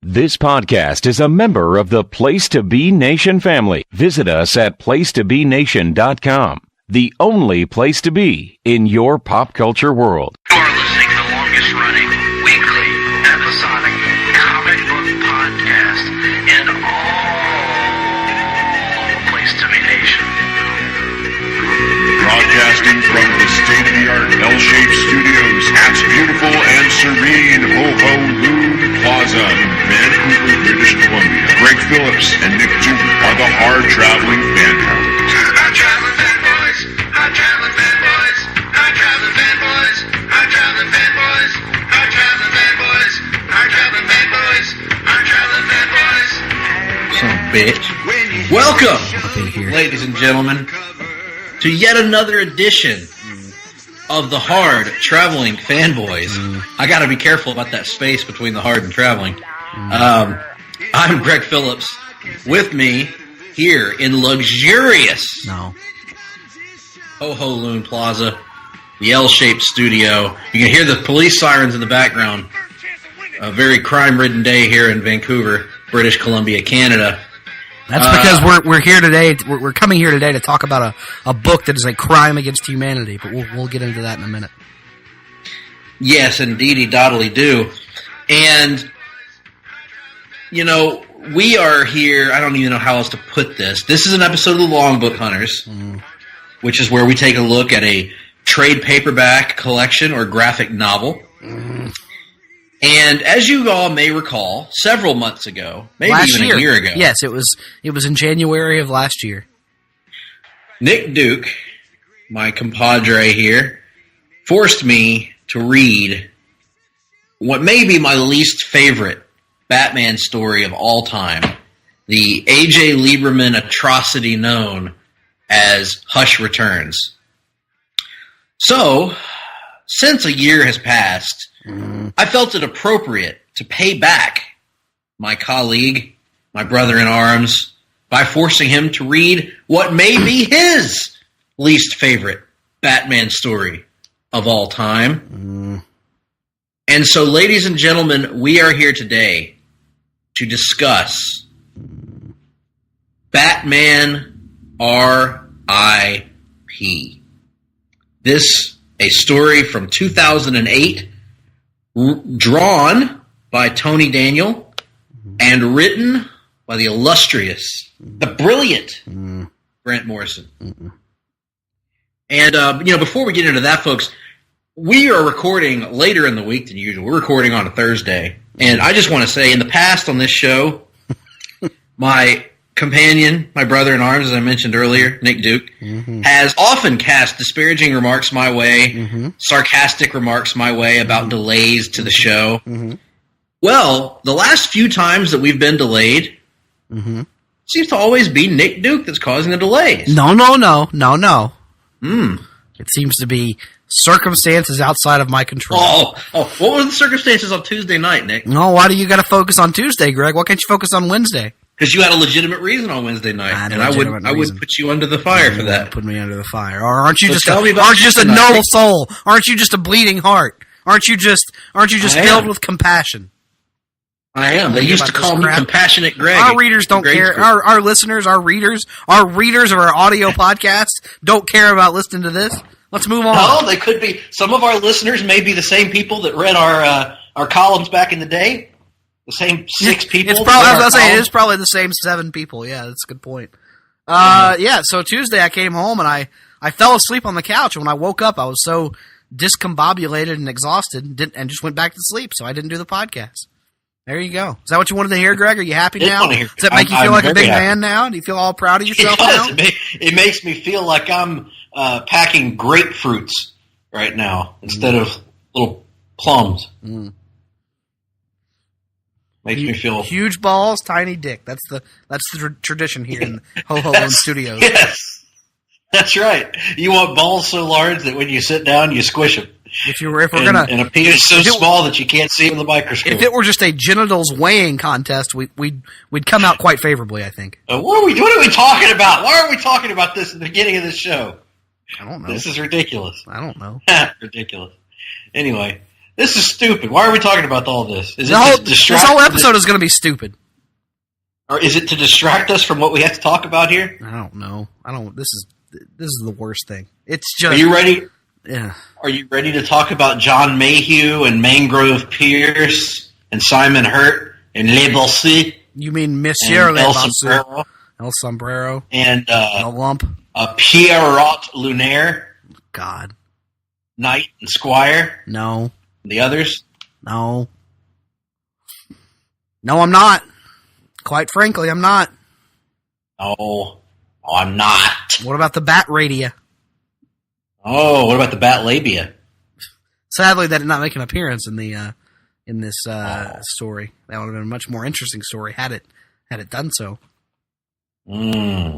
This podcast is a member of the Place to Be Nation family. Visit us at placetobenation.com, the only place to be in your pop culture world. You are listening to the longest running weekly episodic comic book podcast in all of Place to Be Nation. Broadcasting from the state-of-the-art L-shaped studios at beautiful and serene Ho-Ho Loon Plaza in Vancouver, British Columbia. Greg Phillips and Nick Duke are the Hard-Traveling Fanboys. Hard-Traveling Fanboys, Hard-Traveling Fanboys, Hard-Traveling Fanboys, Hard-Traveling Fanboys, Hard-Traveling Fanboys, Hard-Traveling Fanboys, Hard-Traveling Fanboys. Son of a bitch. Welcome, ladies and gentlemen, to yet another edition of the Hard-Traveling Fanboys. I gotta be careful about that space between the hard and traveling. I'm Greg Phillips. With me here in luxurious Ho-Ho Loon Plaza, the L-shaped studio. You can hear the police sirens in the background. A very crime-ridden day here in Vancouver, British Columbia, Canada. That's because we're here today. We're coming here today to talk about a book that is a crime against humanity. But we'll get into that in a minute. Yes, indeedy, doddly do. And you know, we are here. I don't even know how else to put this. This is an episode of the Longbook Hunters, which is where we take a look at a trade paperback collection or graphic novel. And as you all may recall, several months ago, maybe even a year ago. Yes, it was in January of last year. Nick Duke, my compadre here, forced me to read what may be my least favorite Batman story of all time, the A.J. Lieberman atrocity known as Hush Returns. So, since a year has passed, I felt it appropriate to pay back my colleague, my brother-in-arms, by forcing him to read what may be his least favorite Batman story of all time. And so, ladies and gentlemen, we are here today to discuss Batman R.I.P. This, a story from 2008, drawn by Tony Daniel and written by the illustrious, the brilliant Grant Morrison. And, before we get into that, folks, we are recording later in the week than usual. We're recording on a Thursday. And I just want to say, in the past on this show, my companion, my brother-in-arms, as I mentioned earlier, Nick Duke, has often cast disparaging remarks my way, sarcastic remarks my way about delays to the show. Well, the last few times that we've been delayed, seems to always be Nick Duke that's causing the delays. No. It seems to be circumstances outside of my control. Oh, what were the circumstances on Tuesday night, Nick? No, why do you got to focus on Tuesday, Greg? Why can't you focus on Wednesday? Because you had a legitimate reason on Wednesday night, and I would put you under the fire for that. Put me under the fire, or aren't you just a noble soul? Aren't you just a bleeding heart? Aren't you just filled with compassion? I am. They used to call me Compassionate Greg. Our readers don't care. Our listeners, our readers of our audio podcast don't care about listening to this. Let's move on. No, they could be. Some of our listeners may be the same people that read our columns back in the day. The same 6 people. It's probably the same 7 people. Yeah, that's a good point. So Tuesday I came home and I fell asleep on the couch. And when I woke up, I was so discombobulated and exhausted and just went back to sleep. So I didn't do the podcast. There you go. Is that what you wanted to hear, Greg? Are you happy now? Does that make you feel like a big man now? Do you feel all proud of yourself now? It makes me feel like I'm packing grapefruits right now instead of little plums. Makes me feel huge balls, tiny dick. That's the tradition here in Ho-Ho Loon Studios. Yes, that's right. You want balls so large that when you sit down, you squish them. And a penis so small that you can't see in the microscope. If it were just a genitals weighing contest, we'd come out quite favorably, I think. What are we talking about? Why are we talking about this at the beginning of this show? I don't know. This is ridiculous. I don't know. Ridiculous. Anyway, This is stupid. Why are we talking about all this? Is This whole episode is going to be stupid. Or is it to distract us from what we have to talk about here? I don't know. This is the worst thing. It's just. Are you ready? Yeah. Are you ready to talk about John Mayhew and Mangrove Pierce and Simon Hurt and Le Bossy? You mean Monsieur Le Bossy? El Sombrero. And El Lump. Pierrot Lunaire. God. Knight and Squire. No. The others? No. No, I'm not. Quite frankly, I'm not. Oh, I'm not. What about the Bat Radia? Oh, what about the Bat Labia? Sadly, that did not make an appearance in the in this story. That would have been a much more interesting story had it done so. Mm-hmm.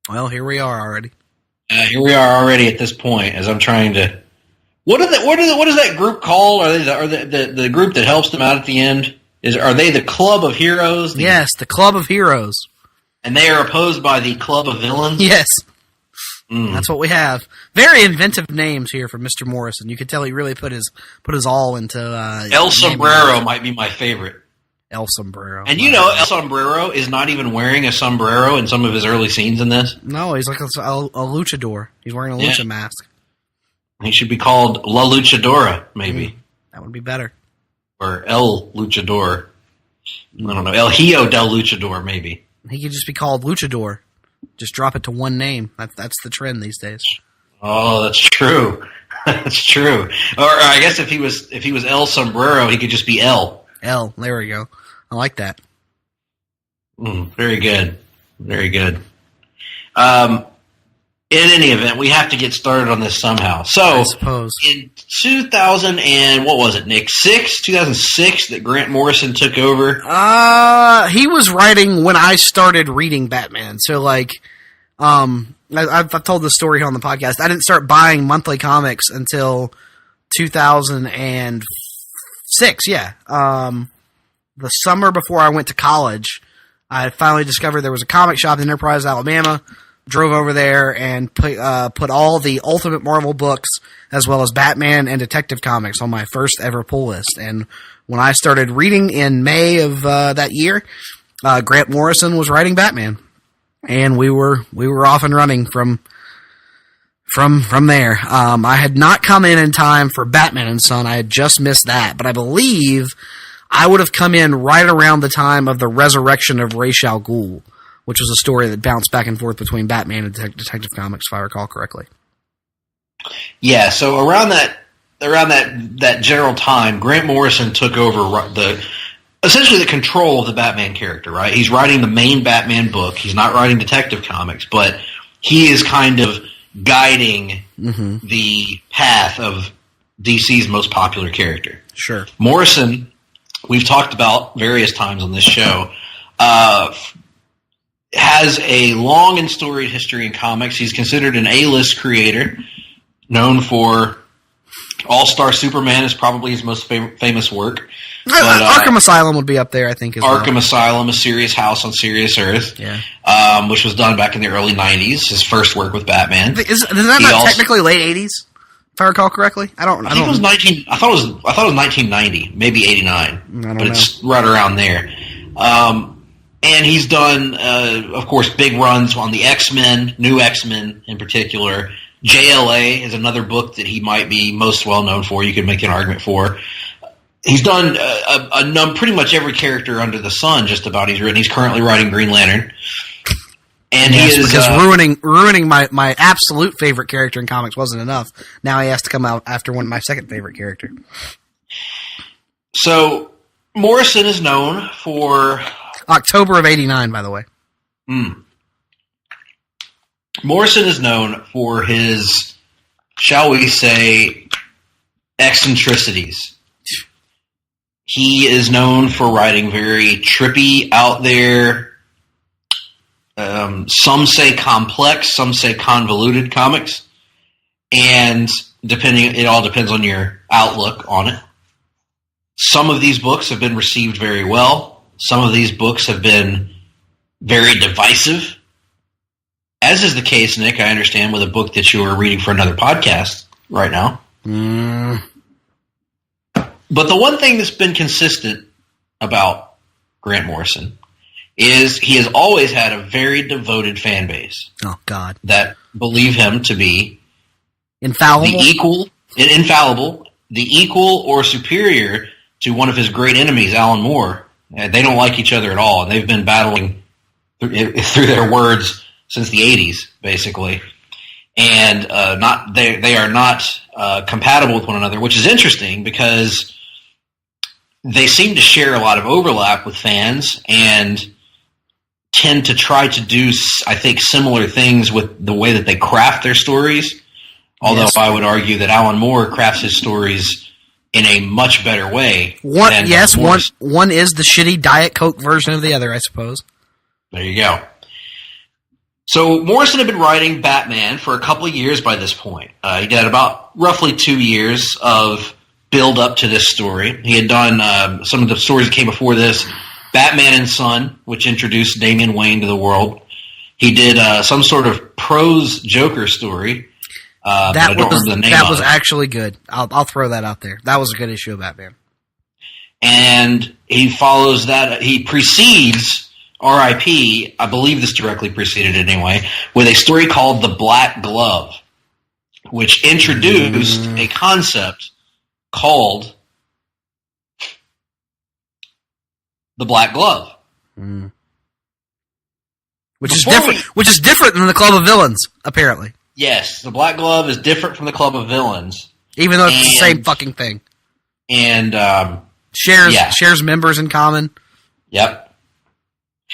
Well, here we are already. Here we are already at this point. As I'm trying to, what is that group called? Are they the group that helps them out at the end? Are they the Club of Heroes? Yes, the Club of Heroes. And they are opposed by the Club of Villains? Yes. That's what we have. Very inventive names here from Mr. Morrison. You could tell he really put his all into El Sombrero might be my favorite. El Sombrero. And you know El Sombrero is not even wearing a sombrero in some of his early scenes in this? No, he's like a luchador. He's wearing a lucha mask. He should be called La Luchadora, maybe. That would be better. Or El Luchador. I don't know. El Hijo del Luchador, maybe. He could just be called Luchador. Just drop it to one name. That's the trend these days. Oh, that's true. That's true. Or I guess if he was El Sombrero, he could just be El. El. There we go. I like that. Very good. Very good. In any event, we have to get started on this somehow. So, I suppose. In 2000 and what was it, Nick? 2006 that Grant Morrison took over. He was writing when I started reading Batman. So, like, I've told this story here on the podcast. I didn't start buying monthly comics until 2006. Yeah, the summer before I went to college, I finally discovered there was a comic shop in Enterprise, Alabama. Drove over there and put all the Ultimate Marvel books as well as Batman and Detective Comics on my first ever pull list. And when I started reading in May of that year, Grant Morrison was writing Batman, and we were off and running from there. I had not come in time for Batman and Son. I had just missed that, but I believe I would have come in right around the time of the resurrection of Ra's al Ghul, which was a story that bounced back and forth between Batman and Detective Comics, if I recall correctly. Yeah, so around that general time, Grant Morrison took over essentially the control of the Batman character, right? He's writing the main Batman book. He's not writing Detective Comics, but he is kind of guiding the path of DC's most popular character. Sure. Morrison, we've talked about various times on this show, has a long and storied history in comics. He's considered an A-list creator, known for All-Star Superman is probably his most famous work. But, Arkham Asylum would be up there, I think. Arkham Asylum, A Serious House on Serious Earth, which was done back in the early 90s, his first work with Batman. Is that not technically late 80s, if I recall correctly? I thought it was 1990, maybe 89, but it's right around there. And he's done, of course, big runs on the X-Men, New X-Men in particular. JLA is another book that he might be most well known for. You could make an argument for. He's done pretty much every character under the sun. Just about he's written. He's currently writing Green Lantern, and he is because ruining my absolute favorite character in comics wasn't enough. Now he has to come out after my second favorite character. So Morrison is known for. October of 89, by the way. Morrison is known for his, shall we say, eccentricities. He is known for writing very trippy, out there, some say complex, some say convoluted comics. And it all depends on your outlook on it. Some of these books have been received very well. Some of these books have been very divisive. as is the case, Nick, I understand, with a book that you are reading for another podcast right now. But the one thing that's been consistent about Grant Morrison is he has always had a very devoted fan base. Oh, God. That believe him to be infallible, the equal or superior to one of his great enemies, Alan Moore. They don't like each other at all, and they've been battling through their words since the 80s, basically. And they are not compatible with one another, which is interesting because they seem to share a lot of overlap with fans and tend to try to do, I think, similar things with the way that they craft their stories. Although yes. I would argue that Alan Moore crafts his stories in a much better way. One is the shitty Diet Coke version of the other, I suppose. There you go. So Morrison had been writing Batman for a couple of years by this point. He did about roughly 2 years of build up to this story. He had done some of the stories that came before this, Batman and Son, which introduced Damian Wayne to the world. He did some sort of prose Joker story. That was actually good. I'll throw that out there. That was a good issue of Batman. And he follows that. He precedes R.I.P. I believe this directly preceded it anyway, with a story called The Black Glove, which introduced a concept called the Black Glove, which is different than the Club of Villains, apparently. Yes, the Black Glove is different from the Club of Villains, even though it's the same fucking thing, and shares members in common. Yep.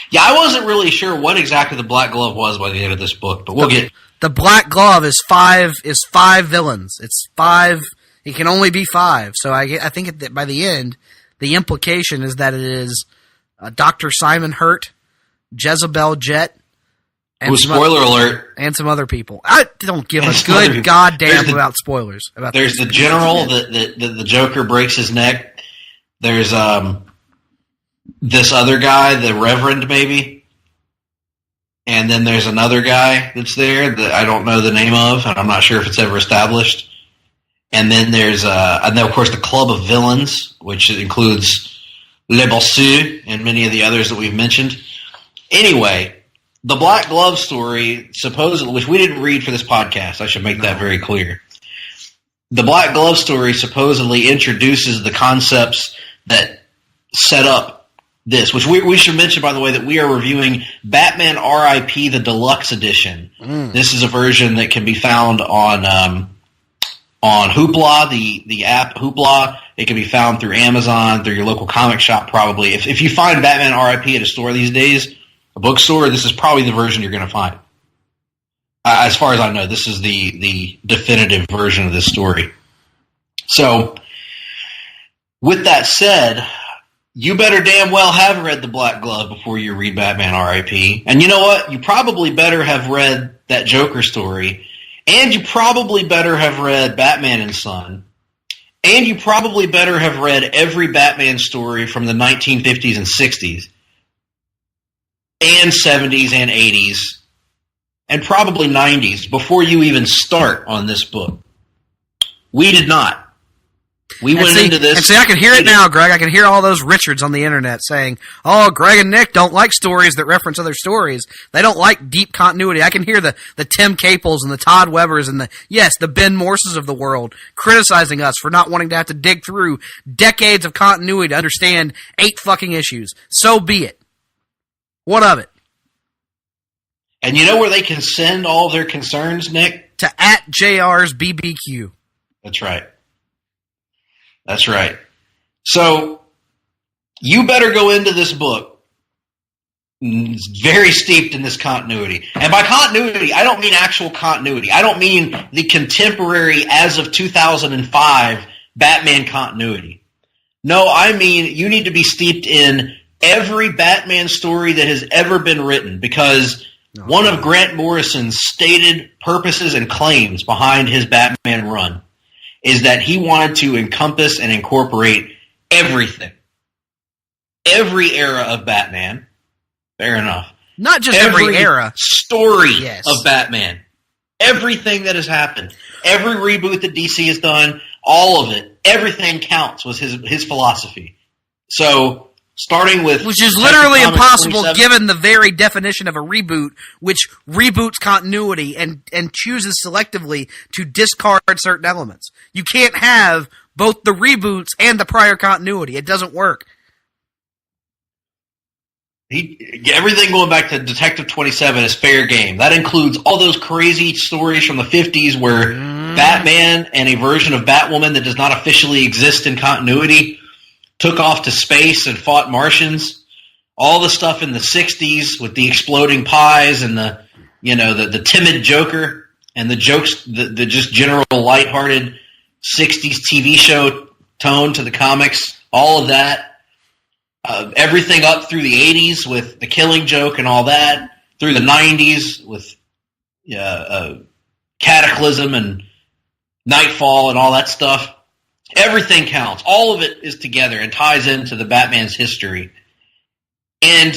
Yeah, I wasn't really sure what exactly the Black Glove was by the end of this book, but we'll get. The Black Glove is five villains. It's 5. It can only be 5. So I think that by the end, the implication is that it is Dr. Simon Hurt, Jezebel Jet, and spoiler alert, and some other people. I don't give a good goddamn about spoilers. There's the general that the Joker breaks his neck. There's this other guy, the Reverend maybe, and then there's another guy that's there that I don't know the name of, and I'm not sure if it's ever established. And then there's and then of course the Club of Villains, which includes Le Bossu and many of the others that we've mentioned. Anyway, the Black Glove story, supposedly, which we didn't read for this podcast, I should make that very clear. The Black Glove story supposedly introduces the concepts that set up this, which we should mention, by the way, that we are reviewing Batman R.I.P. the Deluxe Edition. This is a version that can be found on Hoopla, the app Hoopla. It can be found through Amazon, through your local comic shop probably. If you find Batman R.I.P. at a store these days, a bookstore, this is probably the version you're going to find. As far as I know, this is the definitive version of this story. So, with that said, you better damn well have read The Black Glove before you read Batman R.I.P. And you know what? You probably better have read that Joker story. And you probably better have read Batman and Son. And you probably better have read every Batman story from the 1950s and 60s. And 70s and 80s. And probably 90s before you even start on this book. We did not. We went into this. And see, I can hear it now, Greg. I can hear all those Richards on the internet saying, "Oh, Greg and Nick don't like stories that reference other stories. They don't like deep continuity." I can hear the Tim Caples and the Todd Webbers and the Ben Morses of the world criticizing us for not wanting to have to dig through decades of continuity to understand 8 fucking issues. So be it. What of it? And you know where they can send all their concerns, Nick? To @JR's BBQ. That's right. That's right. So, you better go into this book very steeped in this continuity. And by continuity, I don't mean actual continuity. I don't mean the contemporary, as of 2005, Batman continuity. No, I mean you need to be steeped in every Batman story that has ever been written, because one of Grant Morrison's stated purposes and claims behind his Batman run is that he wanted to encompass and incorporate everything. Every era of Batman, fair enough, Not just every era. Story of Batman. Everything that has happened. Every reboot that DC has done, all of it, everything counts was his philosophy. So, starting with... Which is literally impossible given the very definition of a reboot, which reboots continuity and chooses selectively to discard certain elements. You can't have both the reboots and the prior continuity. It doesn't work. Everything going back to Detective 27 is fair game. That includes all those crazy stories from the 50s where Batman and a version of Batwoman that does not officially exist in continuity took off to space and fought Martians. All the stuff in the 60s with the exploding pies and the timid Joker and the jokes, the just general lighthearted 60s TV show tone to the comics, all of that. Everything up through the 80s with the Killing Joke and all that, through the 90s with Cataclysm and Nightfall and all that stuff. Everything counts. All of it is together and ties into the Batman's history. And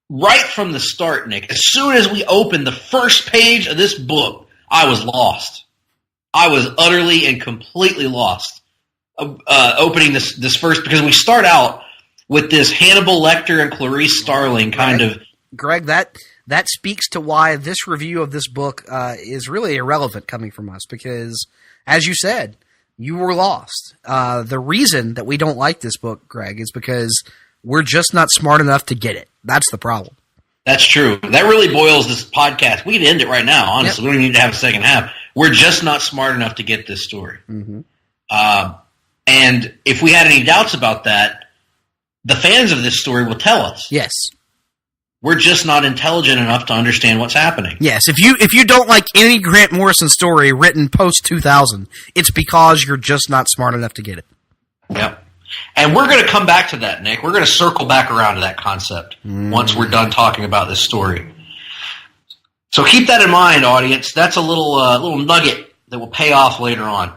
right from the start, Nick, as soon as we opened the first page of this book, I was lost. I was utterly and completely lost opening this first, because we start out with this Hannibal Lecter and Clarice Starling kind of... Greg, that speaks to why this review of this book is really irrelevant coming from us, because, as you said, you were lost. The reason that we don't like this book, Greg, is because we're just not smart enough to get it. That's the problem. That's true. That really boils this podcast. We can end it right now, honestly. Yep. We don't need to have a second half. We're just not smart enough to get this story. Mm-hmm. And if we had any doubts about that, the fans of this story will tell us. Yes. We're just not intelligent enough to understand what's happening. Yes, if you don't like any Grant Morrison story written post-2000, it's because you're just not smart enough to get it. Yep. And we're going to come back to that, Nick. We're going to circle back around to that concept once we're done talking about this story. So keep that in mind, audience. That's a little nugget that will pay off later on.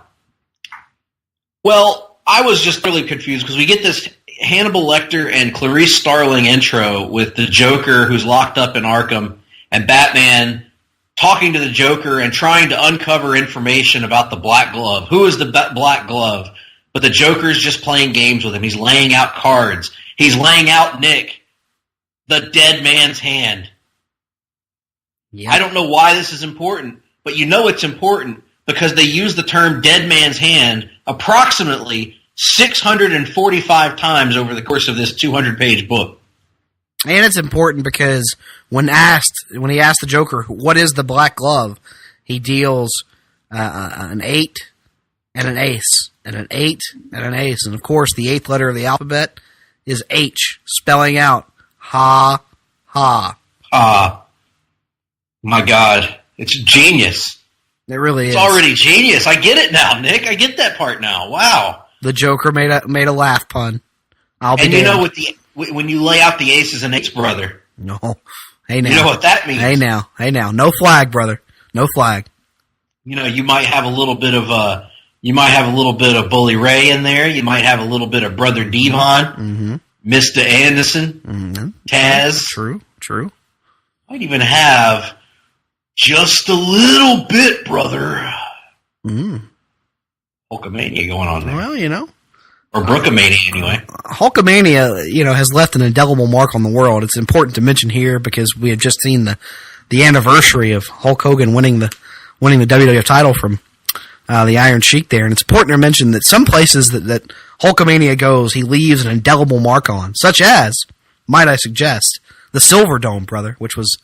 Well, I was just really confused because we get this Hannibal Lecter and Clarice Starling intro with the Joker who's locked up in Arkham and Batman talking to the Joker and trying to uncover information about the Black Glove. Who is the Black Glove? But the Joker's just playing games with him. He's laying out cards. He's laying out, Nick, the dead man's hand. Yeah. I don't know why this is important, but you know it's important because they use the term dead man's hand approximately 645 times over the course of this 200-page book. And it's important because when he asked the Joker, what is the Black Glove, he deals an 8 and an ace, and an 8 and an ace. And, of course, the 8th letter of the alphabet is H, spelling out ha, ha. My God. It's genius. It really is. It's already genius. I get it now, Nick. I get that part now. Wow. The Joker made a laugh pun. And you know, when you lay out the aces and eights, brother. No. Hey now. You know what that means. Hey now. No flag, brother. No flag. You know, you might have a little bit of Bully Ray in there. You might have a little bit of Brother Devon, Mr. Anderson, Taz. True. Might even have just a little bit, brother. Hulkamania going on there. Well, you know. Or Brookamania, anyway. Hulkamania, has left an indelible mark on the world. It's important to mention here because we have just seen the anniversary of Hulk Hogan winning the WWF title from the Iron Sheik there. And it's important to mention that some places that Hulkamania goes, he leaves an indelible mark on, such as, might I suggest, the Silver Dome, brother, which was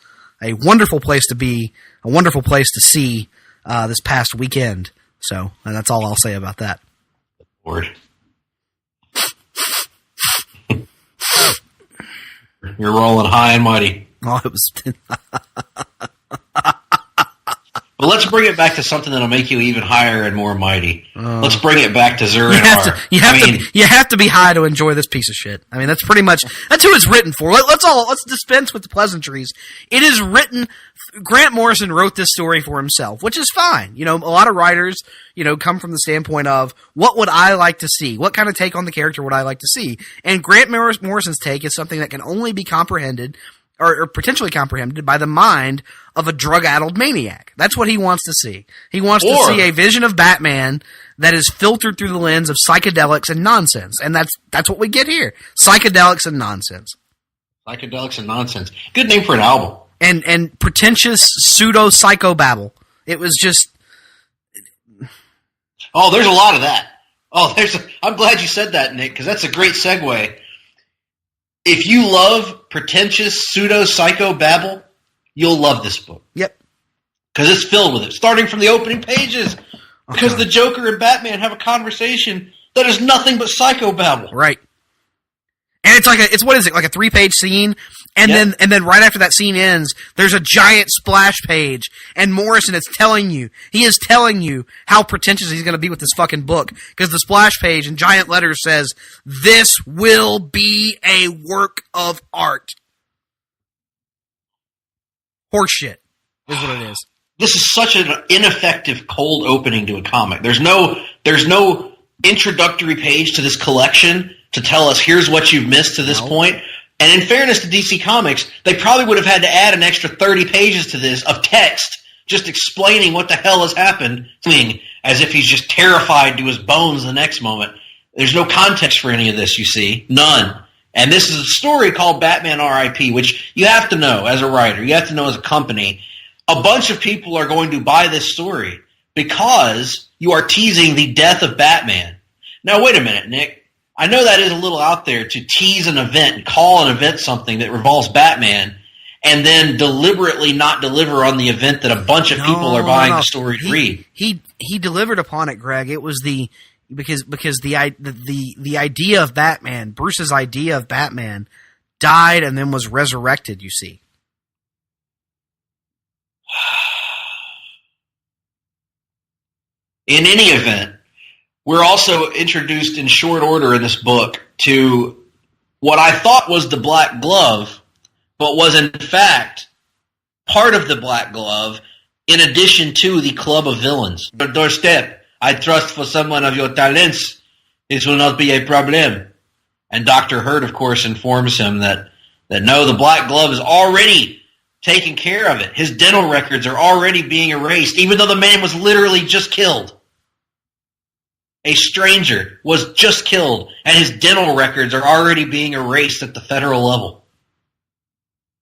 a wonderful place to be, a wonderful place to see this past weekend. So that's all I'll say about that. Lord. You're rolling high and mighty. Oh, it was... But let's bring it back to something that'll make you even higher and more mighty. Let's bring it back to Zur-En-Arrh. You have to be high to enjoy this piece of shit. I mean, that's pretty much that's who it's written for. Let's dispense with the pleasantries. It is written. Grant Morrison wrote this story for himself, which is fine. A lot of writers, come from the standpoint of what would I like to see? What kind of take on the character would I like to see? And Grant Morrison's take is something that can only be comprehended or potentially comprehended by the mind of a drug-addled maniac. That's what he wants to see. He wants to see a vision of Batman that is filtered through the lens of psychedelics and nonsense. And that's what we get here. Psychedelics and nonsense. Psychedelics and nonsense. Good name for an album. And pretentious pseudo-psychobabble. It was just... Oh, there's a lot of that. I'm glad you said that, Nick, because that's a great segue. If you love pretentious pseudo-psychobabble, you'll love this book. Yep. Because it's filled with it, starting from the opening pages. Because the Joker and Batman have a conversation that is nothing but psychobabble. Right. And it's like like a 3-page scene, and then right after that scene ends, there's a giant splash page, and Morrison is telling you how pretentious he's going to be with this fucking book, because the splash page in giant letters says, "This will be a work of art." Horseshit is what it is. This is such an ineffective cold opening to a comic. There's no introductory page to this collection to tell us here's what you've missed to this point. And in fairness to DC Comics, they probably would have had to add an extra 30 pages to this of text just explaining what the hell has happened, as if he's just terrified to his bones the next moment. There's no context for any of this, you see. None. And this is a story called Batman R.I.P., which you have to know as a writer, you have to know as a company. A bunch of people are going to buy this story because you are teasing the death of Batman. Now, wait a minute, Nick. I know that is a little out there to tease an event and call an event something that revolves Batman and then deliberately not deliver on the event that a bunch of people are buying the story to read. He delivered upon it, Greg. It was because the idea of Batman, Bruce's idea of Batman, died and then was resurrected, you see. In any event, we're also introduced in short order in this book to what I thought was the Black Glove, but was in fact part of the Black Glove in addition to the Club of Villains. Your doorstep, I trust for someone of your talents, this will not be a problem. And Dr. Hurt, of course, informs him that no, the Black Glove is already taking care of it. His dental records are already being erased, even though the man was literally just killed. A stranger was just killed, and his dental records are already being erased at the federal level.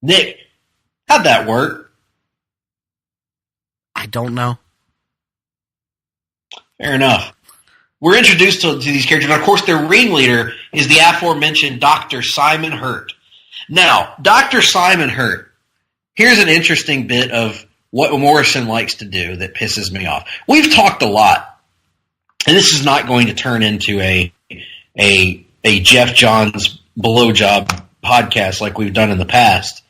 Nick, how'd that work? I don't know. Fair enough. We're introduced to these characters, and of course their ringleader is the aforementioned Dr. Simon Hurt. Now, Dr. Simon Hurt, here's an interesting bit of what Morrison likes to do that pisses me off. We've talked a lot. And this is not going to turn into a Jeff Johns blowjob podcast like we've done in the past.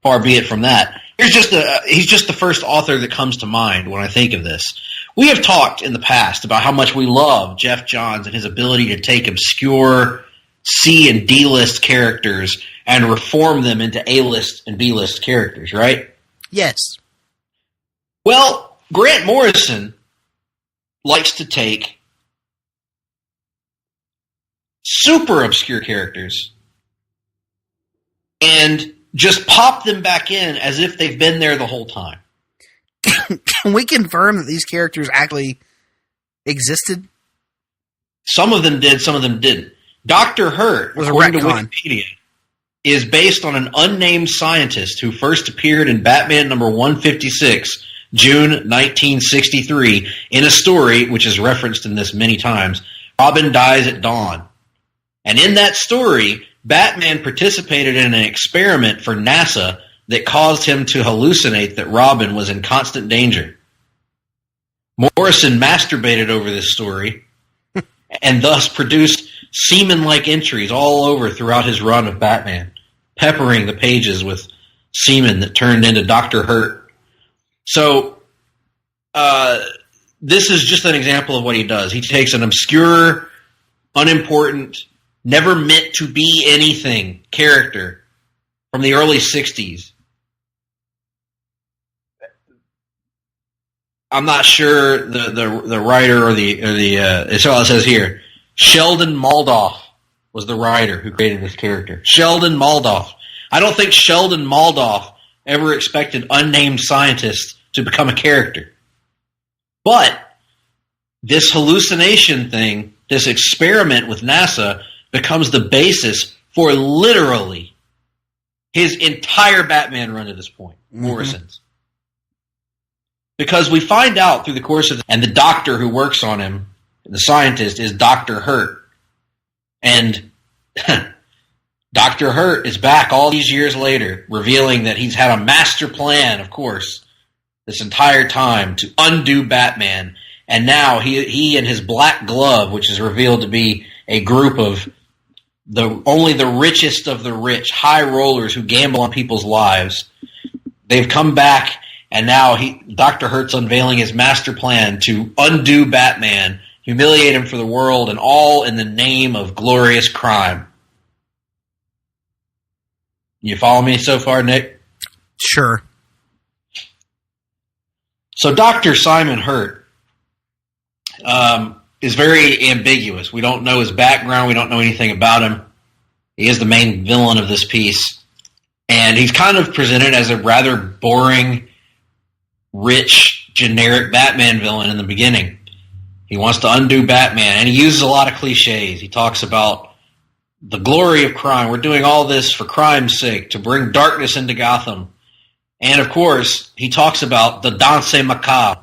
Far be it from that. He's just the first author that comes to mind when I think of this. We have talked in the past about how much we love Jeff Johns and his ability to take obscure C and D-list characters and reform them into A-list and B-list characters, right? Yes. Well, Grant Morrison likes to take super obscure characters and just pop them back in as if they've been there the whole time. Can we confirm that these characters actually existed? Some of them did, some of them didn't. Dr. Hurt, according to Wikipedia, is based on an unnamed scientist who first appeared in Batman number 156, June 1963, in a story which is referenced in this many times, Robin Dies at Dawn. And in that story, Batman participated in an experiment for NASA that caused him to hallucinate that Robin was in constant danger. Morrison masturbated over this story and thus produced semen-like entries all over throughout his run of Batman, peppering the pages with semen that turned into Dr. Hurt. So, this is just an example of what he does. He takes an obscure, unimportant, never meant to be anything character from the early 60s. I'm not sure the writer or it's all it says here. Sheldon Moldoff was the writer who created this character. Sheldon Moldoff. I don't think Sheldon Moldoff ever expected unnamed scientists to become a character. But this hallucination thing, this experiment with NASA, becomes the basis for literally his entire Batman run to this point, Morrison's. Because we find out through the course of and the doctor who works on him, the scientist, is Dr. Hurt. And Dr. Hurt is back all these years later, revealing that he's had a master plan, of course, this entire time to undo Batman. And now he and his Black Glove, which is revealed to be a group of only the richest of the rich, high rollers who gamble on people's lives, they've come back, and now Dr. Hurt's unveiling his master plan to undo Batman, humiliate him for the world, and all in the name of glorious crime. You follow me so far, Nick? Sure. So Dr. Simon Hurt is very ambiguous. We don't know his background. We don't know anything about him. He is the main villain of this piece. And he's kind of presented as a rather boring, rich, generic Batman villain in the beginning. He wants to undo Batman, and he uses a lot of cliches. He talks about the glory of crime. We're doing all this for crime's sake, to bring darkness into Gotham. And, of course, he talks about the danse macabre,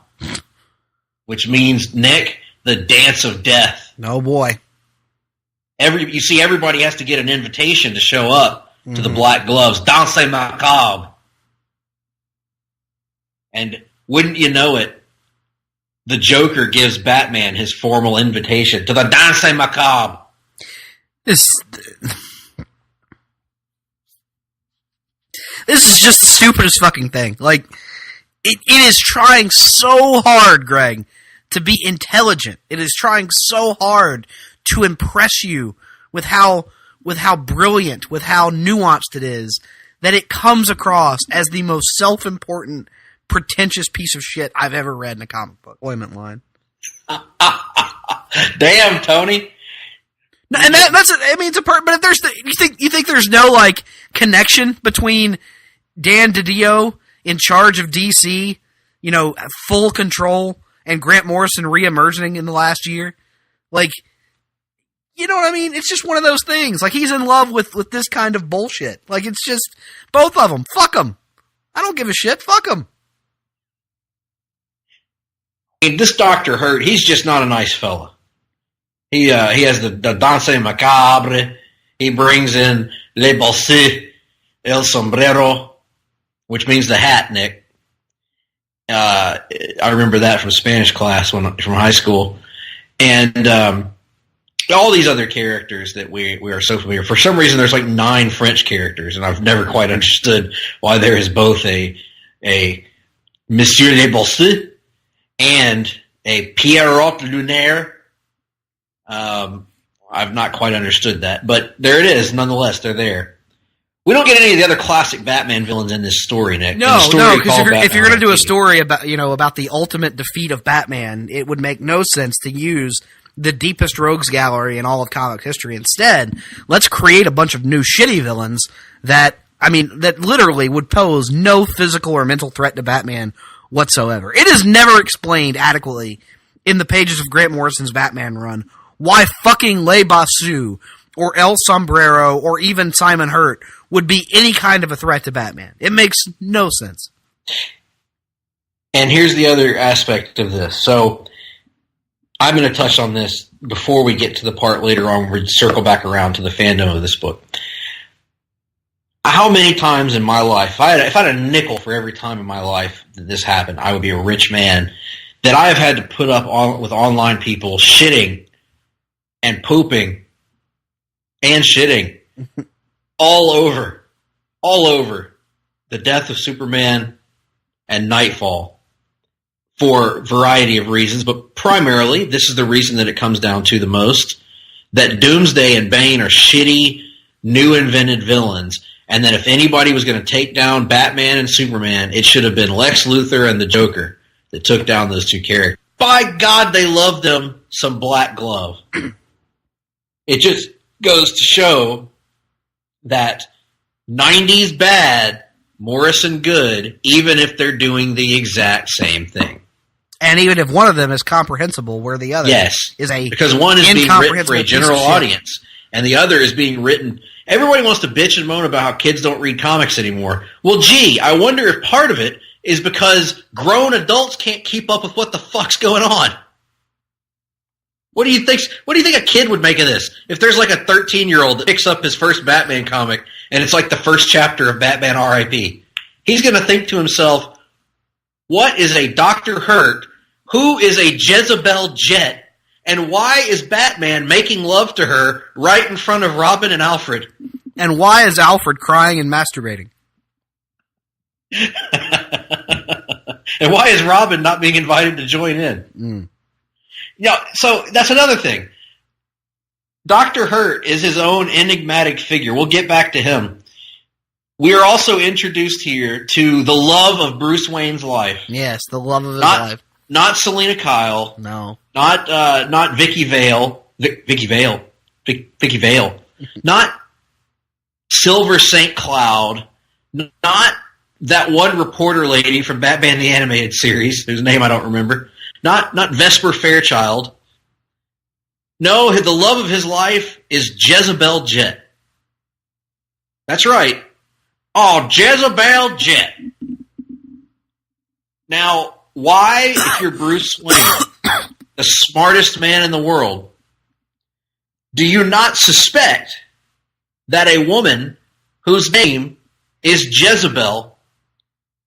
which means, Nick, the dance of death. Oh, boy. You see, everybody has to get an invitation to show up to the Black Gloves. Danse macabre. And wouldn't you know it, the Joker gives Batman his formal invitation to the danse macabre. This is just the stupidest fucking thing. Like, it is trying so hard, Greg, to be intelligent. It is trying so hard to impress you with how brilliant, with how nuanced it is, that it comes across as the most self-important, pretentious piece of shit I've ever read in a comic book. Employment line. Damn, Tony. No, and that's I mean, it's a part. But if there's you think there's no like connection between Dan DiDio in charge of DC, full control, and Grant Morrison re-emerging in the last year, like, you know what I mean? It's just one of those things. Like, he's in love with this kind of bullshit. Like, it's just both of them. Fuck them. I don't give a shit. Fuck them. I mean, this Dr. Hurt, he's just not a nice fella. He has the danse macabre. He brings in le bolsé, el sombrero, which means the hat, Nick. I remember that from Spanish class from high school. And all these other characters that we are so familiar. For some reason, there's like 9 French characters, and I've never quite understood why there is both a Monsieur le Bolsé and a Pierrot Lunaire. I've not quite understood that, but there it is. Nonetheless, they're there. We don't get any of the other classic Batman villains in this story, Nick. No, because if you're going to do a story about the ultimate defeat of Batman, it would make no sense to use the deepest rogues gallery in all of comic history. Instead, let's create a bunch of new shitty villains that literally would pose no physical or mental threat to Batman whatsoever. It is never explained adequately in the pages of Grant Morrison's Batman run why fucking Le Bossu or El Sombrero or even Simon Hurt would be any kind of a threat to Batman. It makes no sense. And here's the other aspect of this. So I'm going to touch on this before we get to the part later on where we circle back around to the fandom of this book. How many times in my life, if I had a nickel for every time in my life that this happened, I would be a rich man, that I have had to put up with online people shitting and pooping and shitting all over the death of Superman and Nightfall for a variety of reasons, but primarily, this is the reason that it comes down to the most, that Doomsday and Bane are shitty, new invented villains, and that if anybody was going to take down Batman and Superman, it should have been Lex Luthor and the Joker that took down those two characters. By God, they loved them some Black Glove. It just goes to show that 90s bad, Morrison good, even if they're doing the exact same thing. And even if one of them is comprehensible, where the other is a because one is being written for a general audience, and the other is being written. Everybody wants to bitch and moan about how kids don't read comics anymore. Well, gee, I wonder if part of it is because grown adults can't keep up with what the fuck's going on. What do you think? What do you think a kid would make of this? If there's like a 13-year-old that picks up his first Batman comic and it's like the first chapter of Batman R.I.P., he's going to think to himself, what is a Dr. Hurt? Who is a Jezebel Jet? And why is Batman making love to her right in front of Robin and Alfred? And why is Alfred crying and masturbating? And why is Robin not being invited to join in? Yeah, so that's another thing. Dr. Hurt is his own enigmatic figure. We'll get back to him. We are also introduced here to the love of Bruce Wayne's life. Yes, the love of his life. Not Selena Kyle. No. Not Vicky Vale. Vicky Vale. Not Silver St. Cloud. Not that one reporter lady from Batman the Animated Series, whose name I don't remember. Not Vesper Fairchild. No, the love of his life is Jezebel Jet. That's right. Oh, Jezebel Jet. Now, why, if you're Bruce Wayne, the smartest man in the world, do you not suspect that a woman whose name is Jezebel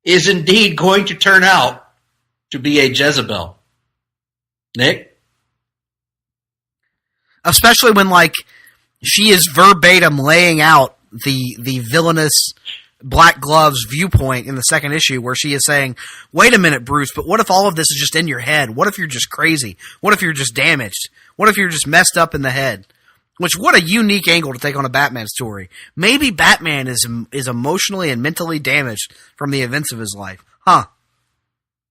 is indeed going to turn out to be a Jezebel? Nick? Especially when, like, she is verbatim laying out the villainous Black Glove's viewpoint in the second issue, where she is saying, wait a minute, Bruce, but what if all of this is just in your head? What if you're just crazy? What if you're just damaged? What if you're just messed up in the head? Which, what a unique angle to take on a Batman story. Maybe Batman is emotionally and mentally damaged from the events of his life. Huh.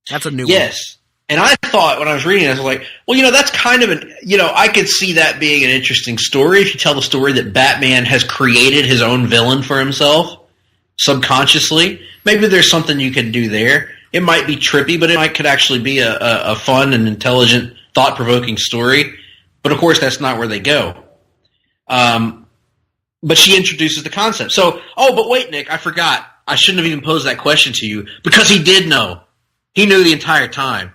That's a new one. Yes. And I thought, when I was reading it, I was like, well, that's kind of I could see that being an interesting story if you tell the story that Batman has created his own villain for himself, subconsciously. Maybe there's something you can do there. It might be trippy, but could actually be a fun and intelligent, thought-provoking story. But, of course, that's not where they go. But she introduces the concept. So, but wait, Nick, I forgot. I shouldn't have even posed that question to you, because he did know. He knew the entire time.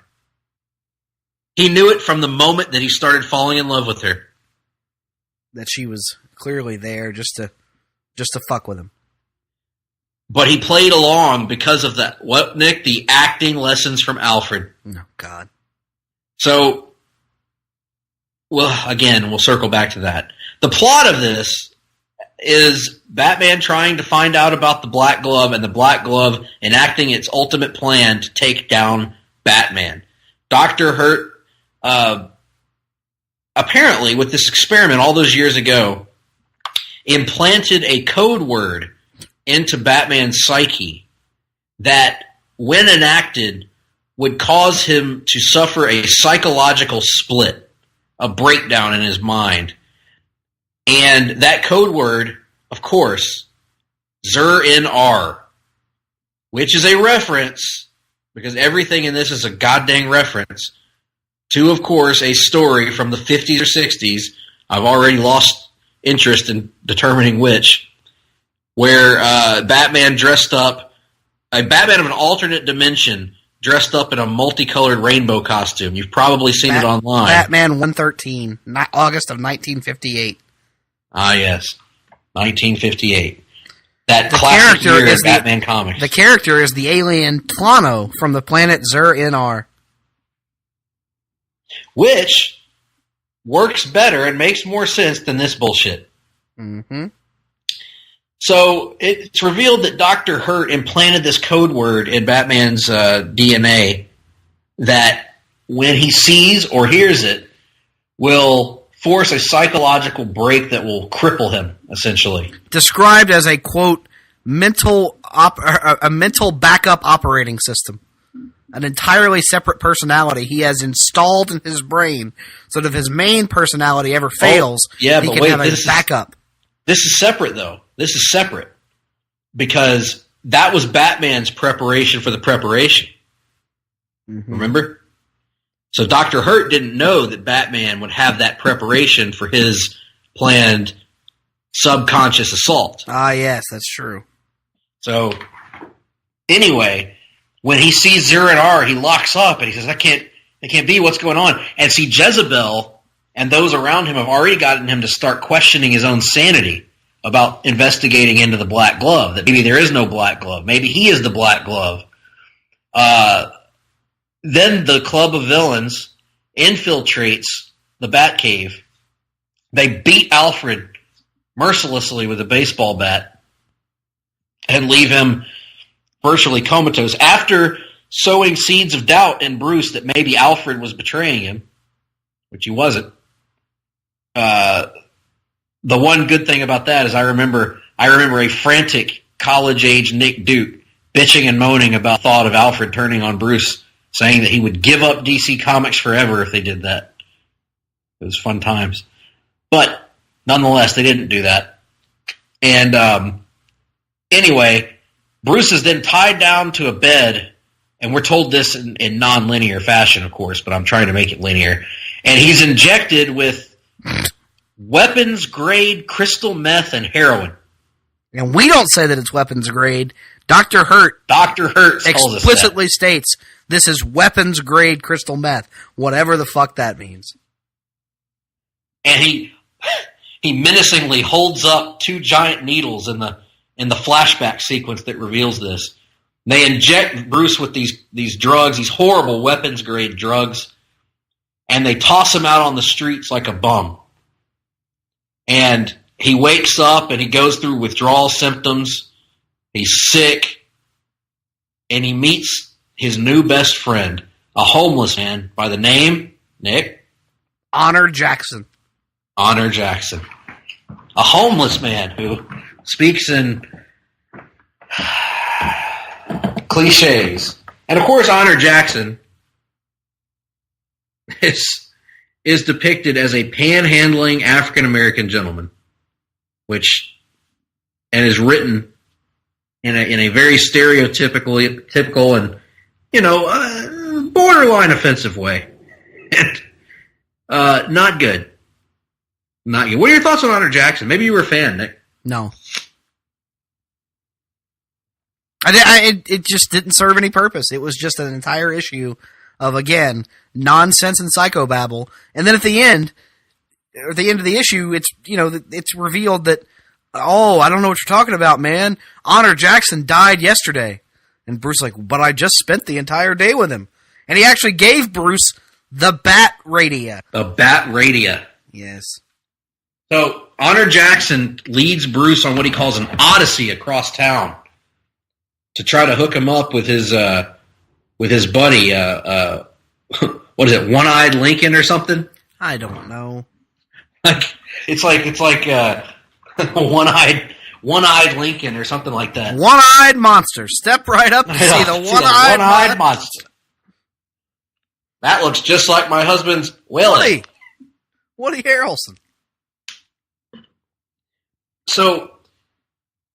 He knew it from the moment that he started falling in love with her. That she was clearly there just to fuck with him. But he played along because of that. What, Nick? The acting lessons from Alfred. Oh, God. So, well, again, we'll circle back to that. The plot of this is Batman trying to find out about the Black Glove, and the Black Glove enacting its ultimate plan to take down Batman. Dr. Hurt, apparently, with this experiment all those years ago, implanted a code word into Batman's psyche that, when enacted, would cause him to suffer a psychological split, a breakdown in his mind. And that code word, of course, Zur-In-R, which is a reference, because everything in this is a goddamn reference, to, of course, a story from the 50s or 60s. I've already lost interest in determining which, where Batman dressed up, a Batman of an alternate dimension dressed up in a multicolored rainbow costume. You've probably seen it online. Batman 113, August of 1958. Ah, yes. 1958. That classic year of Batman comics. The character is the alien Tlano from the planet Zur-In-R. Which works better and makes more sense than this bullshit. Mm-hmm. So it's revealed that Dr. Hurt implanted this code word in Batman's DNA that, when he sees or hears it, will force a psychological break that will cripple him, essentially. Described as a, quote, mental backup operating system. An entirely separate personality he has installed in his brain, so that if his main personality ever fails, he can have a backup. This is separate, though. This is separate. because that was Batman's preparation for the preparation. Mm-hmm. Remember? So Dr. Hurt didn't know that Batman would have that preparation for his planned subconscious assault. Ah, yes, that's true. So, anyway, when he sees Zero-R, he locks up and he says, that can't be, what's going on? And see, Jezebel and those around him have already gotten him to start questioning his own sanity about investigating into the Black Glove, that maybe there is no Black Glove. Maybe he is the Black Glove. Then the Club of Villains infiltrates the Batcave. They beat Alfred mercilessly with a baseball bat and leave him virtually comatose. After sowing seeds of doubt in Bruce that maybe Alfred was betraying him, which he wasn't. The one good thing about that is I remember a frantic college-age Nick Duke bitching and moaning about the thought of Alfred turning on Bruce, saying that he would give up DC Comics forever if they did that. It was fun times. But nonetheless, they didn't do that. And anyway, Bruce is then tied down to a bed, and we're told this in non-linear fashion, of course, but I'm trying to make it linear. And he's injected with weapons-grade crystal meth and heroin. And we don't say that it's weapons-grade. Dr. Hurt explicitly states this is weapons-grade crystal meth, whatever the fuck that means. And he menacingly holds up two giant needles in the flashback sequence that reveals this. They inject Bruce with these drugs, these horrible weapons-grade drugs, and they toss him out on the streets like a bum. And he wakes up and he goes through withdrawal symptoms. He's sick. And he meets his new best friend, a homeless man by the name, Nick? Honor Jackson. Honor Jackson. A homeless man who speaks in cliches. And of course, Honor Jackson is depicted as a panhandling African-American gentleman, and is written in a very stereotypical and, borderline offensive way. And not good. Not good. What are your thoughts on Honor Jackson? Maybe you were a fan, Nick. No. It just didn't serve any purpose. It was just an entire issue of, again, nonsense and psychobabble. And then at the end of the issue, it's revealed that, I don't know what you're talking about, man. Honor Jackson died yesterday. And Bruce like, but I just spent the entire day with him. And he actually gave Bruce the Bat Radia. The Bat Radia. Yes. So Honor Jackson leads Bruce on what he calls an odyssey across town to try to hook him up with his buddy. What is it? One-Eyed Lincoln or something? I don't know. It's like one-eyed Lincoln or something like that. One-eyed monster. Step right up and see the one-eyed monster. That looks just like my husband's Willie. Woody Harrelson. So,